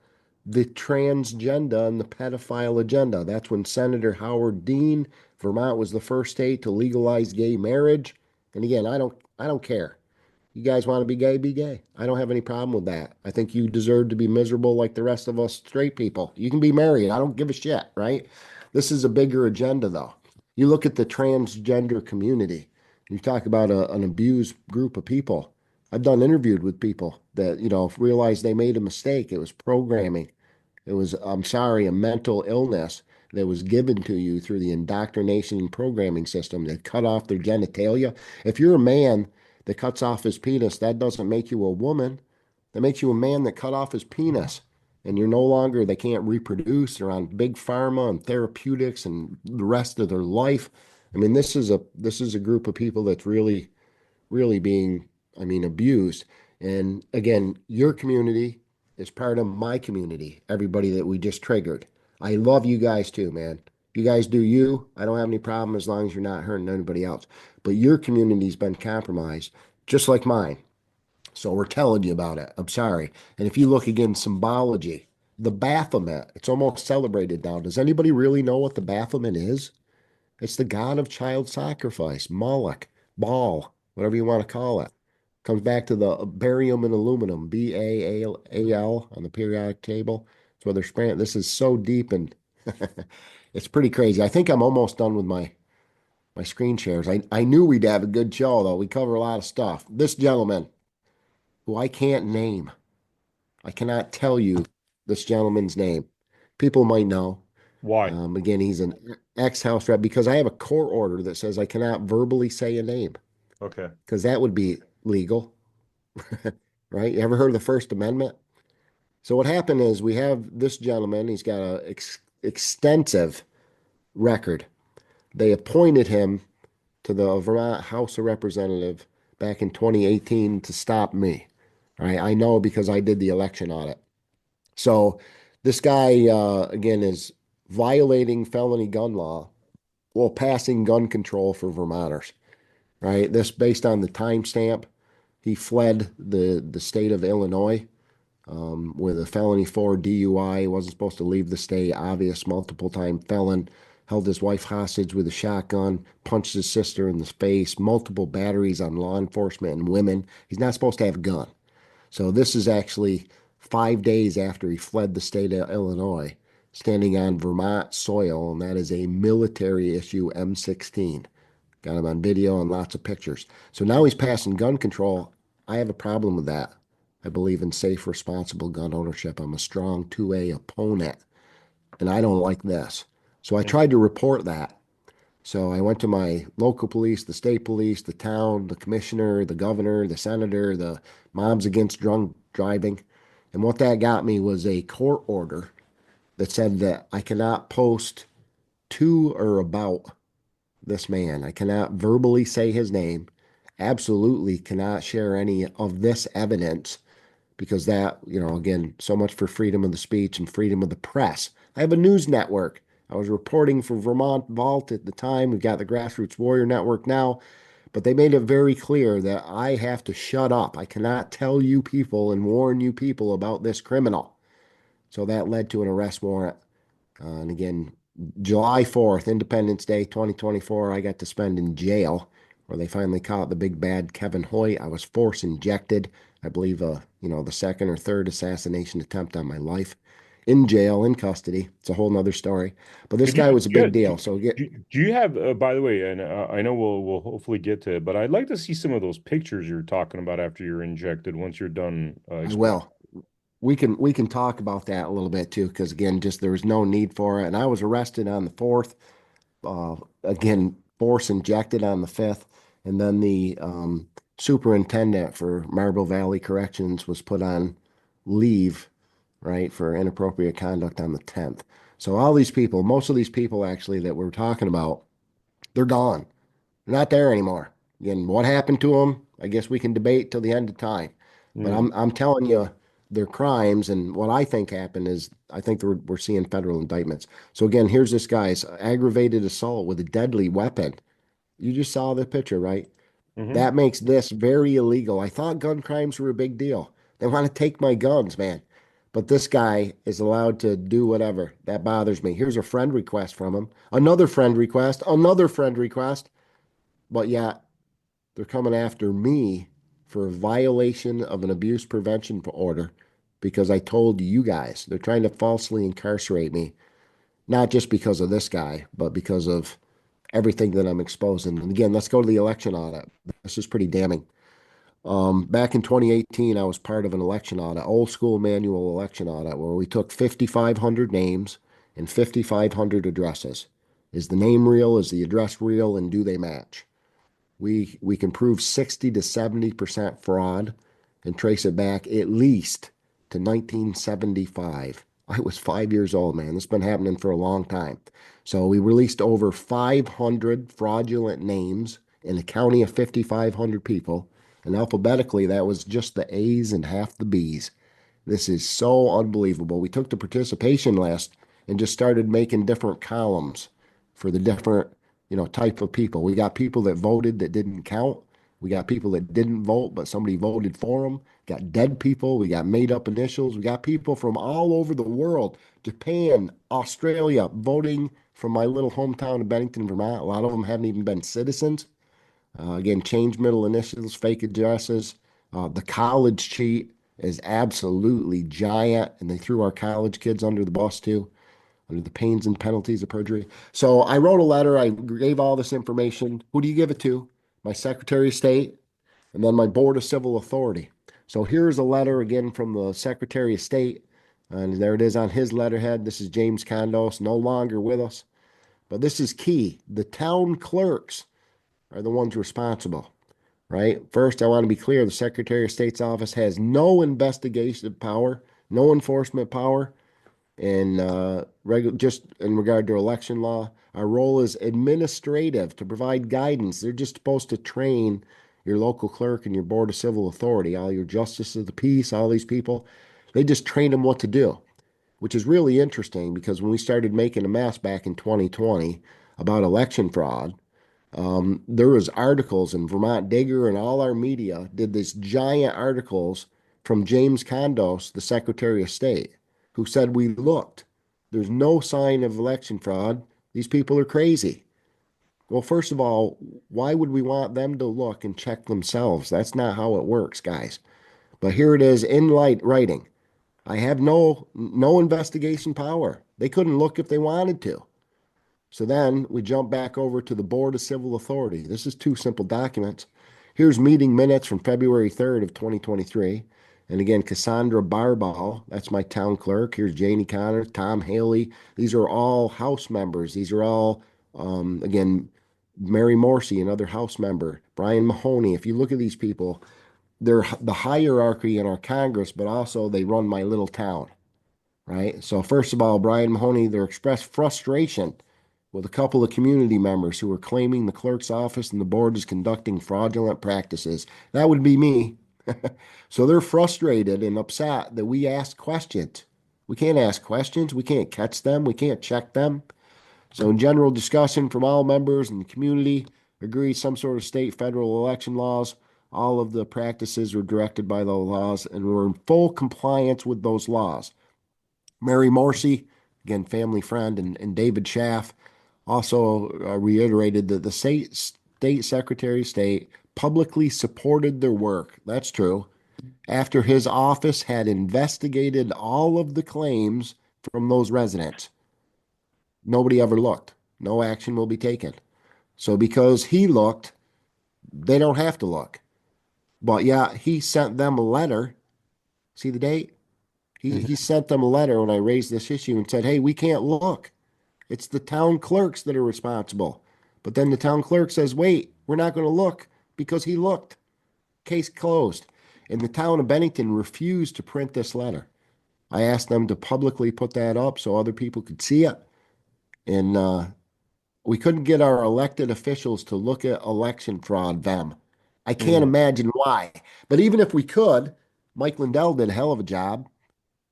Speaker 2: the transgender and the pedophile agenda. That's when Senator Howard Dean, Vermont was the first state to legalize gay marriage. And again, I don't care. You guys want to be gay, be gay. I don't have any problem with that. I think you deserve to be miserable like the rest of us straight people. You can be married. I don't give a shit, right? This is a bigger agenda, though. You look at the transgender community, you talk about an abused group of people. I've done interviewed with people that, realized they made a mistake. It was programming. It was, I'm sorry, a mental illness that was given to you through the indoctrination and programming system that cut off their genitalia. If you're a man that cuts off his penis, that doesn't make you a woman. That makes you a man that cut off his penis. And you're no longer, they can't reproduce. They're on big pharma and therapeutics and the rest of their life. I mean, this is a group of people that's really being, abused. And again, your community is part of my community, everybody that we just triggered. I love you guys too, man. You guys do you. I don't have any problem as long as you're not hurting anybody else. But your community's been compromised, just like mine. So we're telling you about it. I'm sorry. And if you look again, symbology, the Baphomet, it's almost celebrated now. Does anybody really know what the Baphomet is? It's the god of child sacrifice, Moloch, Baal, whatever you want to call it. Comes back to the barium and aluminum, Baal on the periodic table. That's where they're spraying. This is so deep and it's pretty crazy. I think I'm almost done with my screen shares. I knew we'd have a good show though. We cover a lot of stuff. This gentleman, who I can't name, I cannot tell you this gentleman's name. People might know.
Speaker 1: Why?
Speaker 2: Again, he's an ex-house rep because I have a court order that says I cannot verbally say a name
Speaker 1: Okay.
Speaker 2: because that would be legal, right? You ever heard of the First Amendment? So what happened is we have this gentleman. He's got a extensive record. They appointed him to the Vermont House of Representative back in 2018 to stop me. Right? I know because I did the election audit. So this guy, again, is violating felony gun law while passing gun control for Vermonters, right? This based on the timestamp. He fled the state of Illinois with a felony for DUI. He wasn't supposed to leave the state. Obvious multiple time felon. Held his wife hostage with a shotgun. Punched his sister in the face. Multiple batteries on law enforcement and women. He's not supposed to have a gun. So this is actually 5 days after he fled the state of Illinois, standing on Vermont soil, and that is a military issue M16. Got him on video and lots of pictures. So now he's passing gun control. I have a problem with that. I believe in safe, responsible gun ownership. I'm a strong 2A opponent, and I don't like this. So I tried to report that. So I went to my local police, the state police, the town, the commissioner, the governor, the senator, the Moms Against Drunk Driving. And what that got me was a court order that said that I cannot post to or about this man. I cannot verbally say his name. Absolutely cannot share any of this evidence because that, again, so much for freedom of the speech and freedom of the press. I have a news network. I was reporting for Vermont Vault at the time. We've got the Grassroots Warrior Network now, but they made it very clear that I have to shut up. I cannot tell you people and warn you people about this criminal. So that led to an arrest warrant. And again, July 4th, Independence Day 2024, I got to spend in jail where they finally caught the big bad Kevin Hoyt. I was force injected. I believe, the second or third assassination attempt on my life in jail, in custody. It's a whole nother story. But this
Speaker 1: Could you,
Speaker 2: guy was a
Speaker 1: yeah,
Speaker 2: big deal. So
Speaker 1: do you have, by the way, and I know we'll hopefully get to it, but I'd like to see some of those pictures you're talking about after you're injected once you're done
Speaker 2: I
Speaker 1: explaining.
Speaker 2: will. We can talk about that a little bit too, because again, just there was no need for it. And I was arrested on the 4th. Again, force injected on the 5th, and then the superintendent for Marble Valley Corrections was put on leave, right, for inappropriate conduct on the 10th. So all these people, most of these people actually that we're talking about, they're gone. They're not there anymore. Again, what happened to them? I guess we can debate till the end of time. But
Speaker 1: Mm,
Speaker 2: I'm telling you, their crimes and what I think happened is I think we're seeing federal indictments. So again, here's this guy's aggravated assault with a deadly weapon. You just saw the picture, right?
Speaker 1: hmm.
Speaker 2: That makes this very illegal. I thought gun crimes were a big deal. They want to take my guns, man. But this guy is allowed to do whatever. That bothers me. Here's a friend request from him. Another friend request. Another friend request. But yet they're coming after me for a violation of an abuse prevention order because I told you guys they're trying to falsely incarcerate me, not just because of this guy, but because of everything that I'm exposing. And again, let's go to the election audit. This is pretty damning. Back in 2018, I was part of an election audit, old school manual election audit, where we took 5,500 names and 5,500 addresses. Is the name real? Is the address real? And do they match? We can prove 60 to 70% fraud and trace it back at least to 1975. I was 5 years old, man. This has been happening for a long time. So we released over 500 fraudulent names in a county of 5,500 people. And alphabetically, that was just the A's and half the B's. This is so unbelievable. We took the participation list and just started making different columns for the different, type of people. We got people that voted that didn't count. We got people that didn't vote, but somebody voted for them. Got dead people. We got made up initials. We got people from all over the world, Japan, Australia, voting from my little hometown of Bennington, Vermont. A lot of them haven't even been citizens. Again, change middle initials, fake addresses. The college cheat is absolutely giant, and they threw our college kids under the bus too, under the pains and penalties of perjury. So I wrote a letter. I gave all this information. Who do you give it to? My Secretary of State, and then my Board of Civil Authority. So here's a letter again from the Secretary of State, and there it is on his letterhead. This is James Condos, no longer with us, but this is key. The town clerks are the ones responsible, right? First, I want to be clear, the Secretary of State's office has no investigative power, no enforcement power, and just in regard to election law, our role is administrative to provide guidance. They're just supposed to train your local clerk and your board of civil authority, all your justices of the peace, all these people. They just train them what to do, which is really interesting because when we started making a mess back in 2020 about election fraud, there was articles in Vermont Digger and all our media did this giant articles from James Condos, the Secretary of State, who said we looked. There's no sign of election fraud. These people are crazy. Well, first of all, why would we want them to look and check themselves? That's not how it works, guys. But here it is in light writing. I have no investigation power. They couldn't look if they wanted to. So then we jump back over to the Board of Civil Authority. This is two simple documents. Here's meeting minutes from February 3rd of 2023. And again, Cassandra Barball, that's my town clerk. Here's Janie Connor, Tom Haley. These are all House members. These are all, again, Mary Morrissey, another House member. Brian Mahoney. If you look at these people, they're the hierarchy in our Congress, but also they run my little town, right? So first of all, Brian Mahoney, they expressed frustration with a couple of community members who were claiming the clerk's office and the board is conducting fraudulent practices. That would be me. So they're frustrated and upset that we ask questions. We can't ask questions. We can't catch them. We can't check them. So in general discussion from all members in the community, agree some sort of state, federal election laws. All of the practices were directed by the laws and we're in full compliance with those laws. Mary Morrissey, again, family friend, and David Schaff also reiterated that the state Secretary of State publicly supported their work. That's true. After his office had investigated all of the claims from those residents, nobody ever looked. No action will be taken. So because he looked, they don't have to look. But yeah, he sent them a letter. See the date? He
Speaker 1: Mhm.
Speaker 2: sent them a letter when I raised this issue and said, hey, we can't look. It's the town clerks that are responsible. But then the town clerk says, wait, we're not going to look because he looked. Case closed. And the town of Bennington refused to print this letter. I asked them to publicly put that up so other people could see it. And we couldn't get our elected officials to look at election fraud, them. I can't
Speaker 1: Mhm.
Speaker 2: imagine why. But even if we could, Mike Lindell did a hell of a job.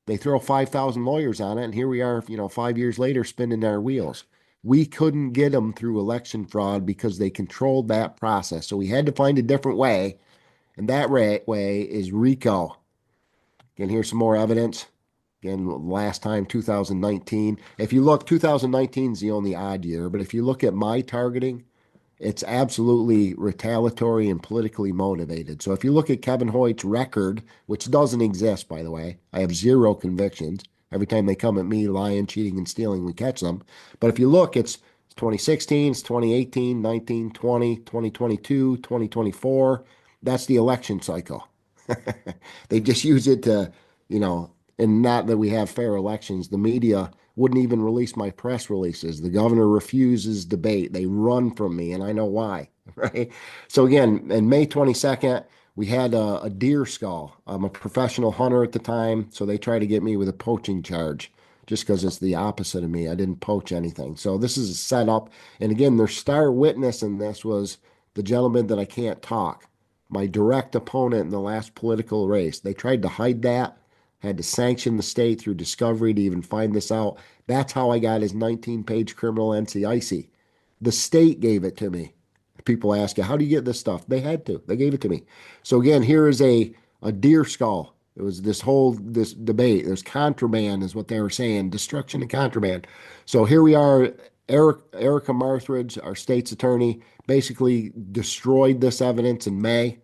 Speaker 2: They throw 5,000 lawyers on it, and here we are, 5 years later, spinning our wheels. We couldn't get them through election fraud because they controlled that process. So we had to find a different way, and that way is RICO. Again, here's some more evidence. Again, last time, 2019. If you look, 2019 is the only odd year, but if you look at my targeting, it's absolutely retaliatory and politically motivated. So if you look at Kevin Hoyt's record, which doesn't exist, by the way, I have zero convictions. Every time they come at me lying, cheating, and stealing, we catch them. But if you look, it's 2016, it's 2018, 19, 20, 2022, 2024. That's the election cycle. They just use it to, you know, and not that we have fair elections. The media wouldn't even release my press releases. The governor refuses debate. They run from me, and I know why, right? So again, in May 22nd, we had a deer skull. I'm a professional hunter at the time, so they tried to get me with a poaching charge just because it's the opposite of me. I didn't poach anything. So this is a setup. And again, their star witness in this was the gentleman that I can't talk, my direct opponent in the last political race. They tried to hide that, had to sanction the state through discovery to even find this out. That's how I got his 19-page criminal NCIC. The state gave it to me. People ask you, how do you get this stuff? They had to. They gave it to me. So again, here is a deer skull. It was this debate. There's contraband, is what they were saying, destruction of contraband. So here we are. Erica Marthridge, our state's attorney, basically destroyed this evidence in May.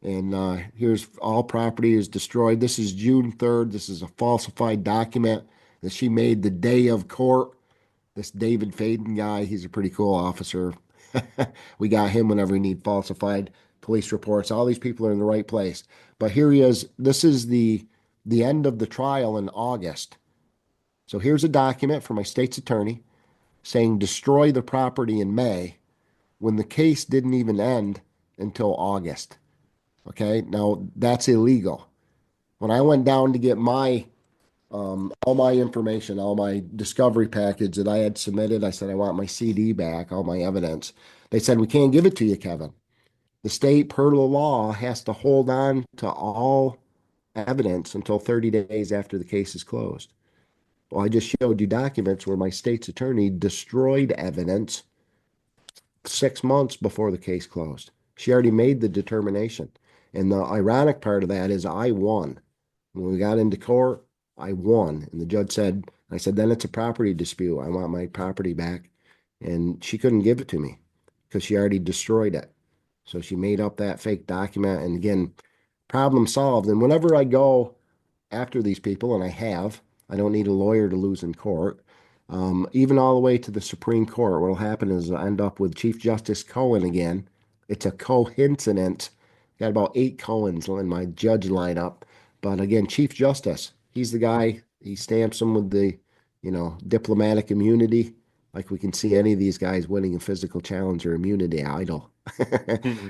Speaker 2: And here's all property is destroyed. This is June 3rd. This is a falsified document that she made the day of court. This David Faden guy, he's a pretty cool officer. We got him whenever we need falsified police reports. All these people are in the right place. But here he is. This is the end of the trial in August. So here's a document from my state's attorney saying destroy the property in May when the case didn't even end until August. Okay, now that's illegal. When I went down to get my all my information, all my discovery package that I had submitted, I said I want my CD back, all my evidence. They said we can't give it to you, Kevin. The state, per the law, has to hold on to all evidence until 30 days after the case is closed. Well, I just showed you documents where my state's attorney destroyed evidence 6 months before the case closed. She already made the determination. And the ironic part of that is I won. When we got into court, I won. And the judge said, I said, then it's a property dispute. I want my property back. And she couldn't give it to me because she already destroyed it. So she made up that fake document. And again, problem solved. And whenever I go after these people, and I have, I don't need a lawyer to lose in court. Even all the way to the Supreme Court, what will happen is I end up with Chief Justice Cohen again. It's a coincidence. Got about 8 Cohens in my judge lineup. But again, Chief Justice, he's the guy, he stamps them with the, diplomatic immunity. Like we can see any of these guys winning a physical challenge or immunity idol.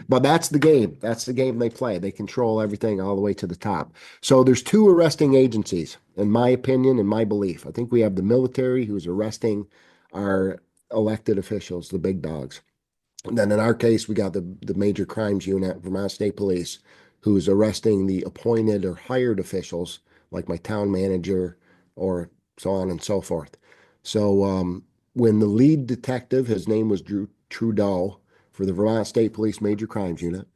Speaker 2: But that's the game. That's the game they play. They control everything all the way to the top. So there's two arresting agencies, in my opinion and my belief. I think we have the military who's arresting our elected officials, the big dogs. And then in our case, we got the major crimes unit, Vermont State Police, who's arresting the appointed or hired officials, like my town manager or so on and so forth. So when the lead detective, his name was Drew Trudeau for the Vermont State Police Major Crimes Unit,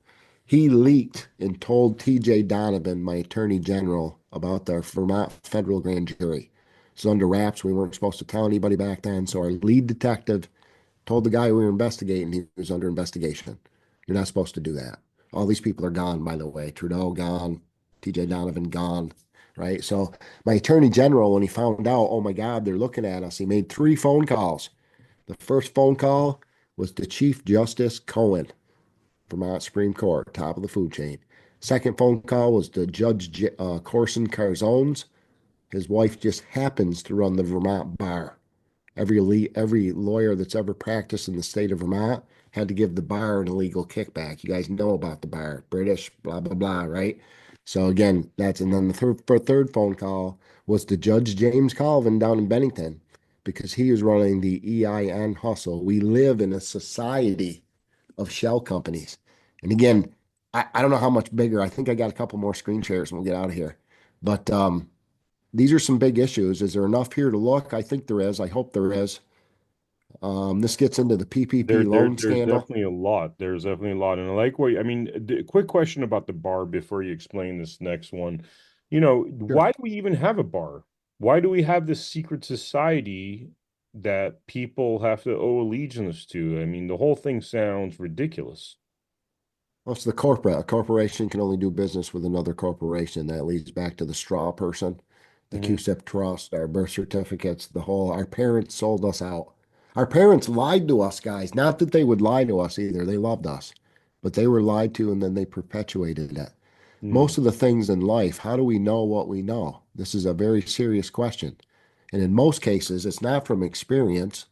Speaker 2: he leaked and told TJ Donovan, my attorney general, about the Vermont federal grand jury. It's under wraps. We weren't supposed to tell anybody back then. So our lead detective told the guy we were investigating he was under investigation. You're not supposed to do that. All these people are gone, by the way. Trudeau gone, TJ Donovan gone, right? So my attorney general, when he found out, oh my God, they're looking at us, he made 3 phone calls. The first phone call was to Chief Justice Cohen, Vermont Supreme Court, top of the food chain. Second phone call was to Judge Corson Carzones. His wife just happens to run the Vermont bar. Every lawyer that's ever practiced in the state of Vermont had to give the bar an illegal kickback. You guys know about the bar, British, blah blah blah, right? So again, and then the third phone call was to Judge James Colvin down in Bennington because he is running the EIN hustle. We live in a society of shell companies, and again, I don't know how much bigger. I think I got a couple more screen shares and we'll get out of here, but these are some big issues. Is there enough here to look? I think there is. I hope there is. This gets into the PPP loan
Speaker 1: There's
Speaker 2: scandal.
Speaker 1: definitely a lot. There's definitely a lot. And I like what, I mean, quick question about the bar before you explain this next one.
Speaker 2: Sure.
Speaker 1: Why do we even have a bar? Why do we have this secret society that people have to owe allegiance to? I mean, the whole thing sounds ridiculous.
Speaker 2: Well, it's the corporate. A corporation can only do business with another corporation. That leads back to the straw person, the
Speaker 1: Hmm.
Speaker 2: QSIP trust, our birth certificates, our parents sold us out. Our parents lied to us, guys. Not that they would lie to us either. They loved us. but they were lied to and then they perpetuated it.
Speaker 1: Mm,
Speaker 2: Most of the things in life, how do we know what we know? This is a very serious question. And in most cases, it's not from experience,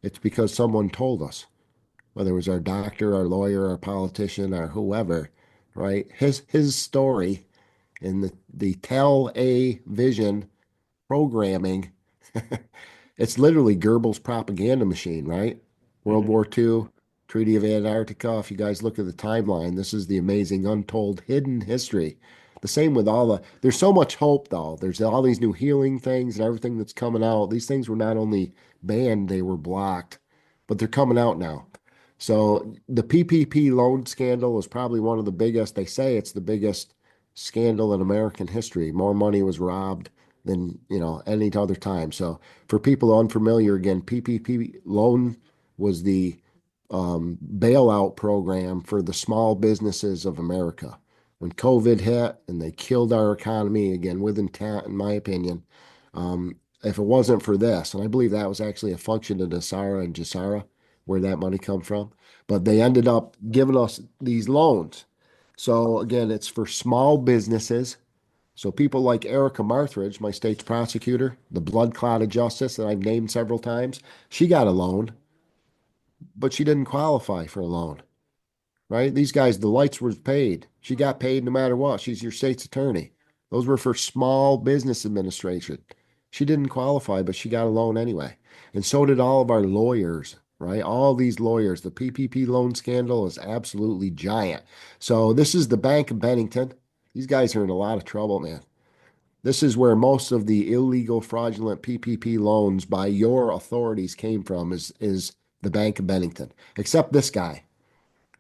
Speaker 2: it's because someone told us, whether it was our doctor, our lawyer, our politician, or whoever, right? His story and the tell a vision programming. It's literally Goebbels' propaganda machine, right? World
Speaker 1: mhm,
Speaker 2: War II, Treaty of Antarctica. If you guys look at the timeline, this is the amazing, untold, hidden history. The same with all there's so much hope, though. There's all these new healing things and everything that's coming out. These things were not only banned, they were blocked, but they're coming out now. So the PPP loan scandal is probably one of the biggest. They say it's the biggest scandal in American history. More money was robbed than, any other time. So for people unfamiliar, again, PPP loan was the bailout program for the small businesses of America. When COVID hit and they killed our economy, again, with intent, in my opinion, if it wasn't for this, and I believe that was actually a function of Nasara and Jasara, where that money come from, but they ended up giving us these loans. So again, it's for small businesses. So people like Erica Marthridge, my state's prosecutor, the blood clot of justice that I've named several times, she got a loan, but she didn't qualify for a loan, right? These guys, the lights were paid. She got paid no matter what. She's your state's attorney. Those were for small business administration. She didn't qualify, but she got a loan anyway. And so did all of our lawyers, right? All these lawyers. The PPP loan scandal is absolutely giant. So this is the Bank of Bennington. These guys are in a lot of trouble, man. This is where most of the illegal, fraudulent PPP loans by your authorities came from, is the Bank of Bennington. Except this guy.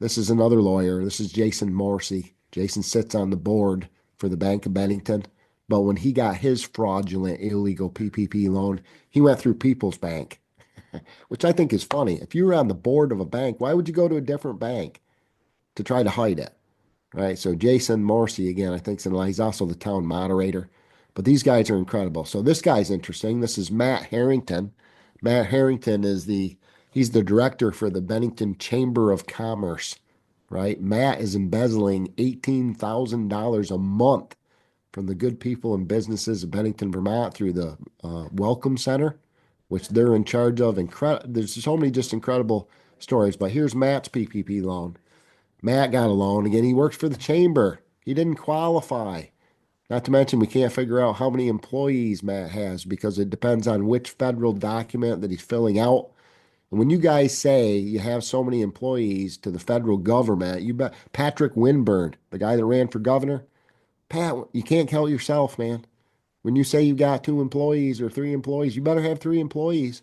Speaker 2: This is another lawyer. This is Jason Morrissey. Jason sits on the board for the Bank of Bennington. But when he got his fraudulent, illegal PPP loan, he went through People's Bank, which I think is funny. If you were on the board of a bank, why would you go to a different bank to try to hide it? Right. So Jason Morrissey, again, I think he's also the town moderator. But these guys are incredible. So this guy's interesting. This is Matt Harrington. Matt Harrington he's the director for the Bennington Chamber of Commerce. Right. Matt is embezzling $18,000 a month from the good people and businesses of Bennington, Vermont through the Welcome Center, which they're in charge of. There's so many just incredible stories. But here's Matt's PPP loan. Matt got a loan. Again, he works for the chamber. He didn't qualify. Not to mention, we can't figure out how many employees Matt has because it depends on which federal document that he's filling out. And when you guys say you have so many employees to the federal government, you bet Patrick Winburn, the guy that ran for governor, Pat, you can't count yourself, man. When you say you got 2 employees or 3 employees, you better have 3 employees,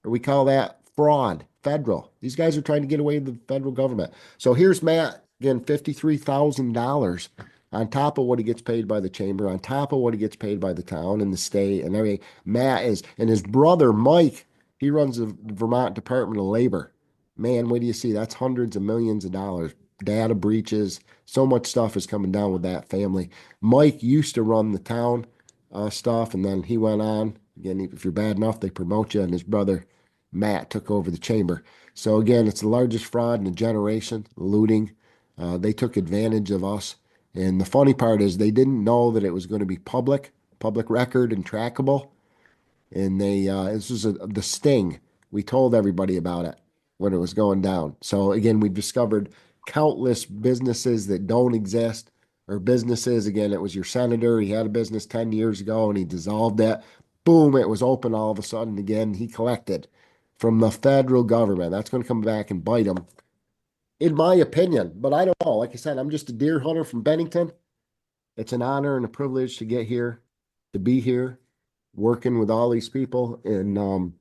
Speaker 2: or we call that fraud, federal. These guys are trying to get away with the federal government. So here's Matt, again, $53,000 on top of what he gets paid by the chamber, on top of what he gets paid by the town and the state and everything. And his brother, Mike, he runs the Vermont Department of Labor. Man, what do you see? That's hundreds of millions of dollars. Data breaches, so much stuff is coming down with that family. Mike used to run the town stuff, and then he went on. Again, if you're bad enough, they promote you, and his brother Matt took over the chamber. So again, it's the largest fraud in a generation, looting. They took advantage of us. And the funny part is they didn't know that it was going to be public record and trackable. And this was the sting. We told everybody about it when it was going down. So again, we discovered countless businesses that don't exist, or businesses. Again, it was your senator. He had a business 10 years ago and he dissolved it. Boom, it was open all of a sudden again. He collected from the federal government. That's going to come back and bite him, in my opinion. But I don't know. Like I said, I'm just a deer hunter from Bennington. It's an honor and a privilege to get here, to be here, working with all these people. And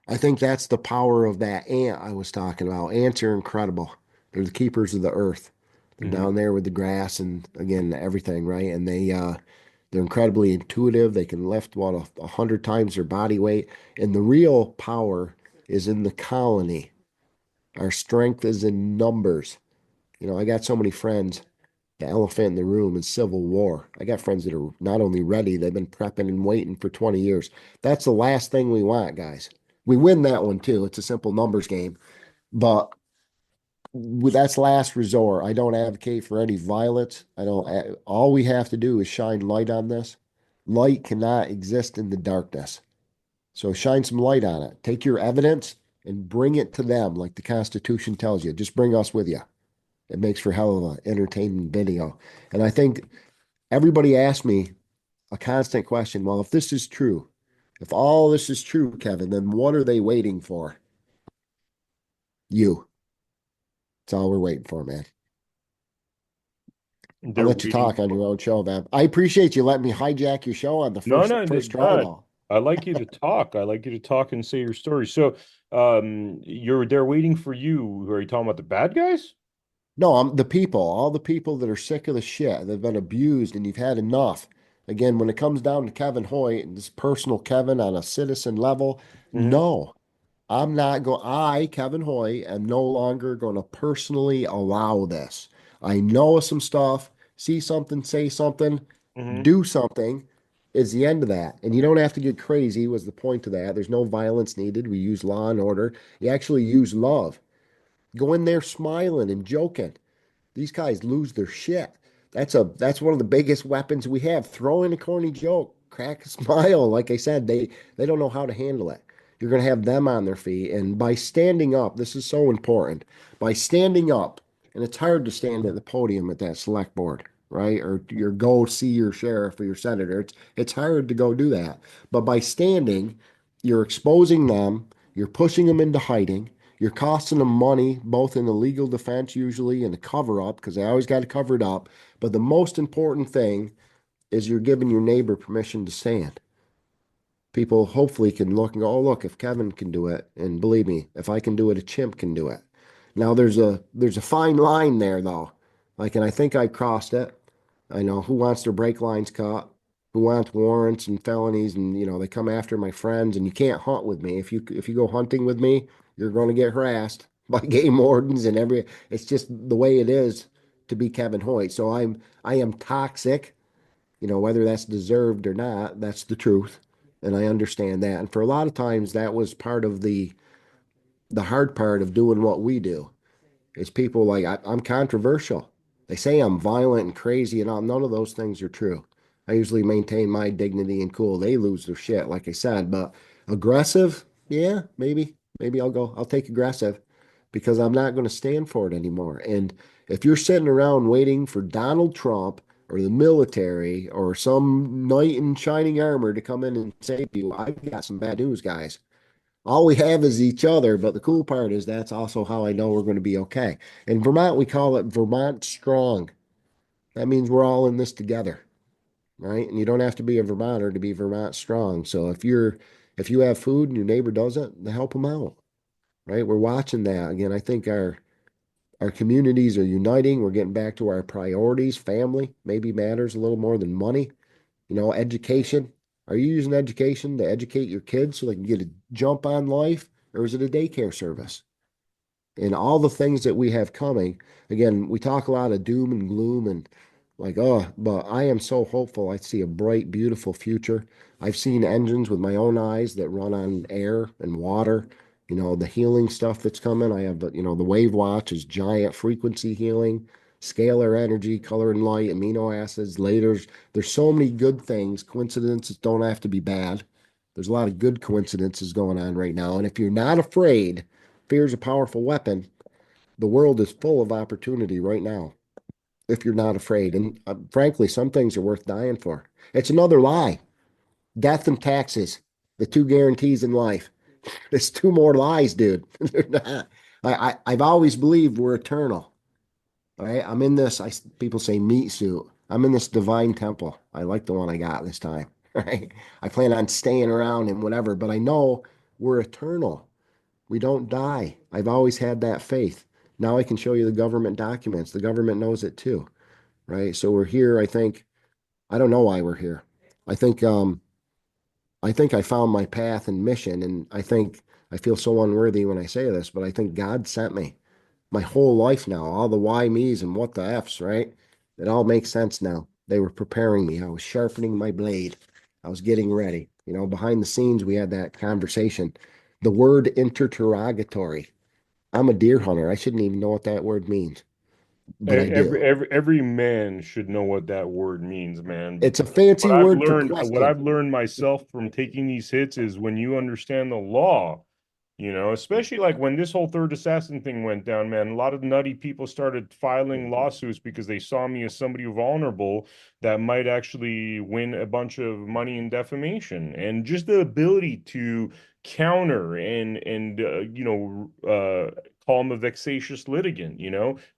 Speaker 2: I think that's the power of that ant I was talking about. Ants are incredible. They're the keepers of the earth. They're
Speaker 1: mhm.
Speaker 2: down there with the grass and again everything, right? And they're incredibly intuitive. They can lift what 100 times their body weight. And the real power is in the colony. Our strength is in numbers. I got so many friends. The elephant in the room is civil war. I got friends that are not only ready, they've been prepping and waiting for 20 years. That's the last thing we want, guys. We win that one too. It's a simple numbers game. But That's last resort. I don't advocate for any violence. I don't, all we have to do is shine light on this. Light cannot exist in the darkness. So shine some light on it. Take your evidence and bring it to them like the Constitution tells you. Just bring us with you. It makes for hell of an entertaining video. And I think everybody asks me a constant question. Well, if this is true, if all this is true, Kevin, then what are they waiting for? You. That's all we're waiting for, man. I'll
Speaker 1: They're
Speaker 2: let you
Speaker 1: waiting.
Speaker 2: talk on your own show, man. I appreciate you letting me hijack your show on the
Speaker 1: No,
Speaker 2: first
Speaker 1: no,
Speaker 2: first try,
Speaker 1: God.
Speaker 2: though.
Speaker 1: I like you to talk. I like you to talk and say your story. So, you're they're waiting for you. Are you talking about the bad guys?
Speaker 2: No, I'm the people, all the people that are sick of the shit, that have been abused, and you've had enough. Again, when it comes down to Kevin Hoyt and this personal Kevin on a citizen level,
Speaker 1: Hmm.
Speaker 2: no, I'm not going. I, Kevin Hoyt, am no longer going to personally allow this. I know some stuff. See something, say something,
Speaker 1: Hmm.
Speaker 2: do something is the end of that. And you don't have to get crazy, was the point of that. There's no violence needed. We use law and order. You actually use love. Go in there smiling and joking. These guys lose their shit. That's one of the biggest weapons we have. Throw in a corny joke, crack a smile. Like I said, they don't know how to handle it. You're going to have them on their feet, and by standing up, this is so important. By standing up, and it's hard to stand at the podium at that select board, right? Or your go see your sheriff or your senator. It's hard to go do that. But by standing, you're exposing them. You're pushing them into hiding. You're costing them money, both in the legal defense usually and the cover up, because they always got to cover it up. But the most important thing is you're giving your neighbor permission to stand. People hopefully can look and go, oh, look, if Kevin can do it, and believe me, if I can do it, a chimp can do it. Now there's a fine line there though. Like, and I think I crossed it. I know who wants their brake lines cut, who wants warrants and felonies, and they come after my friends, and you can't hunt with me. If you go hunting with me, you're going to get harassed by game wardens and every. It's just the way it is to be Kevin Hoyt. So I am toxic, whether that's deserved or not, that's the truth. And I understand that. And for a lot of times that was part of the hard part of doing what we do. Is people like I'm controversial. They say I'm violent and crazy and all. None of those things are true. I usually maintain my dignity and cool. They lose their shit, like I said, but aggressive, yeah, maybe I'll take aggressive because I'm not going to stand for it anymore. And if you're sitting around waiting for Donald Trump or the military or some knight in shining armor to come in and save you, I've got some bad news, guys. All we have is each other, but the cool part is that's also how I know we're going to be okay. In Vermont, we call it Vermont Strong. That means we're all in this together, right? And you don't have to be a Vermonter to be Vermont Strong. So if you have food and your neighbor doesn't, then help them out, right? We're watching that. Again, I think our communities are uniting. We're getting back to our priorities. Family maybe matters a little more than money. Education. Are you using education to educate your kids so they can get a jump on life, or is it a daycare service? And all the things that we have coming. Again, we talk a lot of doom and gloom and like, oh, but I am so hopeful. I see a bright, beautiful future. I've seen engines with my own eyes that run on air and water. The healing stuff that's coming. I have, the Wave Watch is giant frequency healing, scalar energy, color and light, amino acids, lasers. There's so many good things. Coincidences don't have to be bad. There's a lot of good coincidences going on right now. And if you're not afraid, fear is a powerful weapon. The world is full of opportunity right now if you're not afraid. And frankly, some things are worth dying for. It's another lie. Death and taxes, the two guarantees in life. There's two more lies, dude. They're not. I've always believed we're eternal. All right. I'm in this, people say meat suit. I'm in this divine temple. I like the one I got this time. Right. I plan on staying around and whatever, but I know we're eternal. We don't die. I've always had that faith. Now I can show you the government documents. The government knows it too, right? So we're here, I think. I don't know why we're here. I think I found my path and mission, and I think I feel so unworthy when I say this, but I think God sent me. My whole life now, all the why me's and what the F's, right? It all makes sense now. They were preparing me. I was sharpening my blade. I was getting ready. Behind the scenes, we had that conversation. The word interrogatory. I'm a deer hunter. I shouldn't even know what that word means, but I
Speaker 1: Every
Speaker 2: do.
Speaker 1: every every man should know what that word means, man.
Speaker 2: It's a fancy word for
Speaker 1: What
Speaker 2: question.
Speaker 1: I've learned myself from taking these hits is when you understand the law, especially like when this whole third assassin thing went down, man, a lot of nutty people started filing lawsuits because they saw me as somebody vulnerable that might actually win a bunch of money in defamation. And just the ability to counter and call him a vexatious litigant,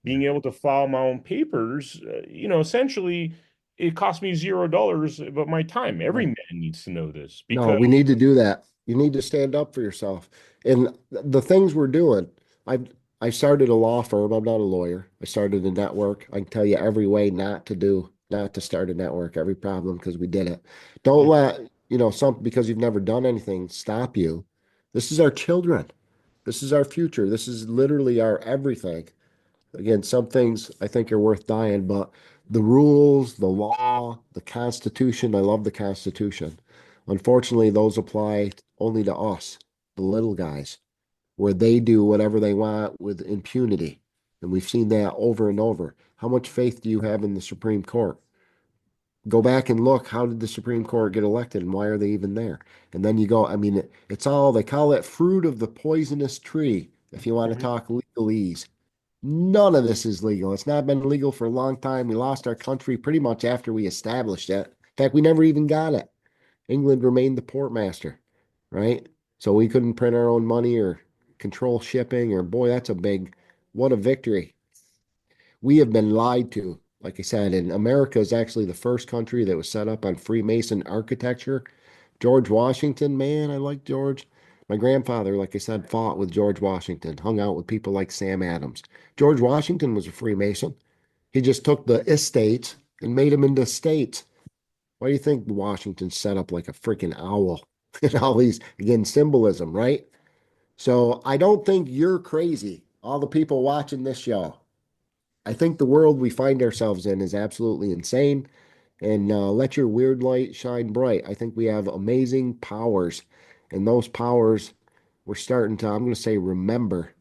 Speaker 1: being able to file my own papers, essentially it cost me $0, but my time. Every man needs to know this
Speaker 2: No,
Speaker 1: because
Speaker 2: we need to do that. You need to stand up for yourself. And the things we're doing, I started a law firm. I'm not a lawyer. I started a network. I can tell you every way not to start a network, every problem because we did it. Don't let, some because you've never done anything stop you. This is our children. This is our future. This is literally our everything. Again, some things I think are worth dying, but the rules, the law, the Constitution, I love the Constitution. Unfortunately, those apply only to us, the little guys, where they do whatever they want with impunity. And we've seen that over and over. How much faith do you have in the Supreme Court? Go back and look, how did the Supreme Court get elected and why are they even there? And then you go, I mean, it's all, they call it fruit of the poisonous tree, if you want to
Speaker 1: Mhm.
Speaker 2: talk legalese. None of this is legal. It's not been legal for a long time. We lost our country pretty much after we established it. In fact, we never even got it. England remained the port master, right? So we couldn't print our own money or control shipping, or boy, what a victory. We have been lied to. Like I said, and America is actually the first country that was set up on Freemason architecture. George Washington, man, I like George. My grandfather, like I said, fought with George Washington, hung out with people like Sam Adams. George Washington was a Freemason. He just took the estates and made them into states. Why do you think Washington's set up like a freaking owl? And all these, again, symbolism, right? So I don't think you're crazy, all the people watching this show. I think the world we find ourselves in is absolutely insane. And let your weird light shine bright. I think we have amazing powers, and those powers we're starting to, I'm going to say, remember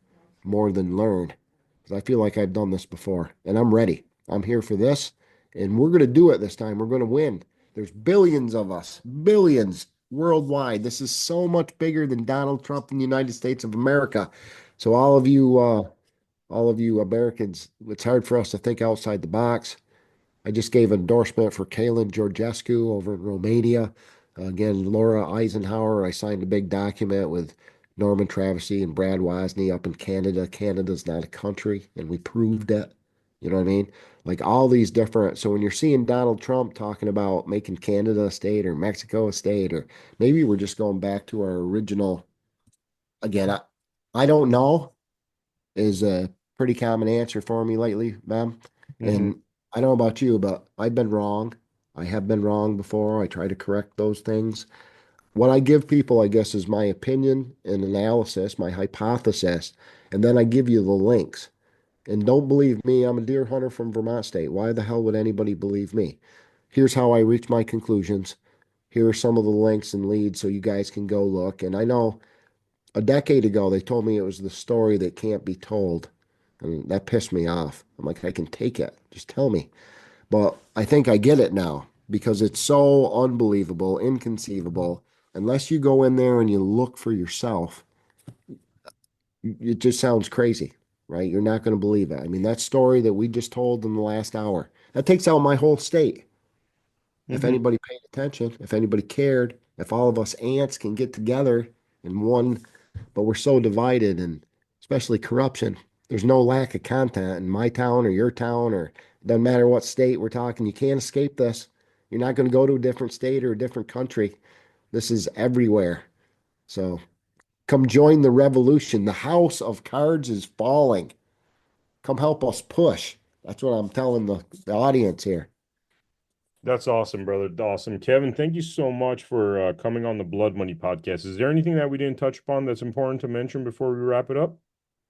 Speaker 2: more than learn. Because I feel like I've done this before, and I'm ready. I'm here for this, and we're going to do it this time. We're going to win. There's billions of us, billions worldwide. This is so much bigger than Donald Trump in the United States of America. So all of you Americans, it's hard for us to think outside the box. I just gave endorsement for Kalin Georgescu over in Romania. Again, Laura Eisenhower, I signed a big document with Norman Travesey and Brad Wasney up in Canada. Canada's not a country, and we proved it. You know what I mean? Like all these different. So when you're seeing Donald Trump talking about making Canada a state or Mexico a state, or maybe we're just going back to our original, again, I don't know is a pretty common answer for me lately, ma'am.
Speaker 1: Mhm.
Speaker 2: And I don't know about you, but I've been wrong. I have been wrong before. I try to correct those things. What I give people, I guess, is my opinion and analysis, my hypothesis, and then I give you the links. And don't believe me, I'm a deer hunter from Vermont State. Why the hell would anybody believe me? Here's how I reach my conclusions. Here are some of the links and leads so you guys can go look. And I know a decade ago, they told me it was the story that can't be told. And that pissed me off. I'm like, I can take it. Just tell me. But I think I get it now because it's so unbelievable, inconceivable. Unless you go in there and you look for yourself, it just sounds crazy, right? You're not going to believe it. I mean, that story that we just told in the last hour, that takes out my whole state. If
Speaker 1: Mhm.
Speaker 2: anybody paid attention, if anybody cared, if all of us ants can get together in one, but we're so divided and especially corruption. There's no lack of content in my town or your town, or it doesn't matter what state we're talking. You can't escape this. You're not going to go to a different state or a different country. This is everywhere. So come join the revolution. The house of cards is falling. Come help us push. That's what I'm telling the audience here.
Speaker 1: That's awesome, brother. Awesome. Kevin, thank you so much for coming on the Blood Money podcast. Is there anything that we didn't touch upon that's important to mention before we wrap it up?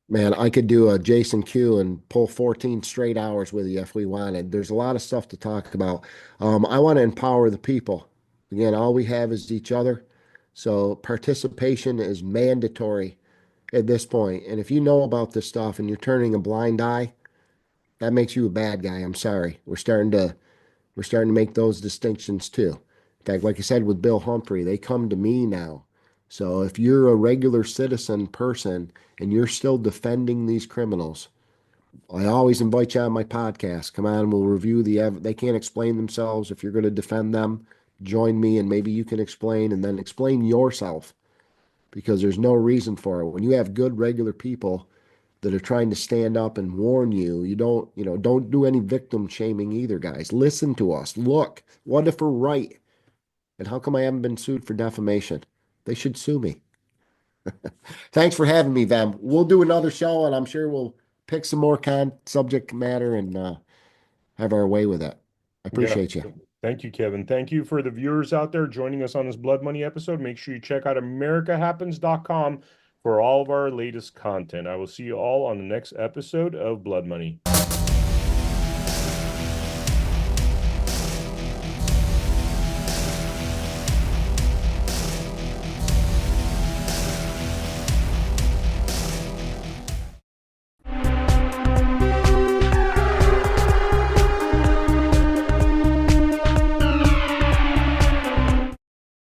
Speaker 2: Man, I could do a Jason Q and pull 14 straight hours with you if we wanted. There's a lot of stuff to talk about. I want to empower the people. Again, all we have is each other. So participation is mandatory. at this point. And if you know about this stuff and you're turning a blind eye, that makes you a bad guy. I'm sorry. We're starting to make those distinctions too. In fact, like I said with Bill Humphrey, they come to me now. So if you're a regular citizen person and you're still defending these criminals, I always invite you on my podcast. Come on, we'll review they can't explain themselves. If you're going to defend them, join me and maybe you can explain and then explain yourself because there's no reason for it. When you have good regular people that are trying to stand up and warn you, don't do any victim shaming either, guys. Listen to us. Look, what if we're right? And how come I haven't been sued for defamation? They should sue me. Thanks for having me, Vam. We'll do another show, and I'm sure we'll pick some more subject matter and have our way with it. I
Speaker 1: Yeah.
Speaker 2: appreciate you.
Speaker 1: Thank you, Kevin. Thank you for the viewers out there joining us on this Blood Money episode. Make sure you check out americahappens.com for all of our latest content. I will see you all on the next episode of Blood Money.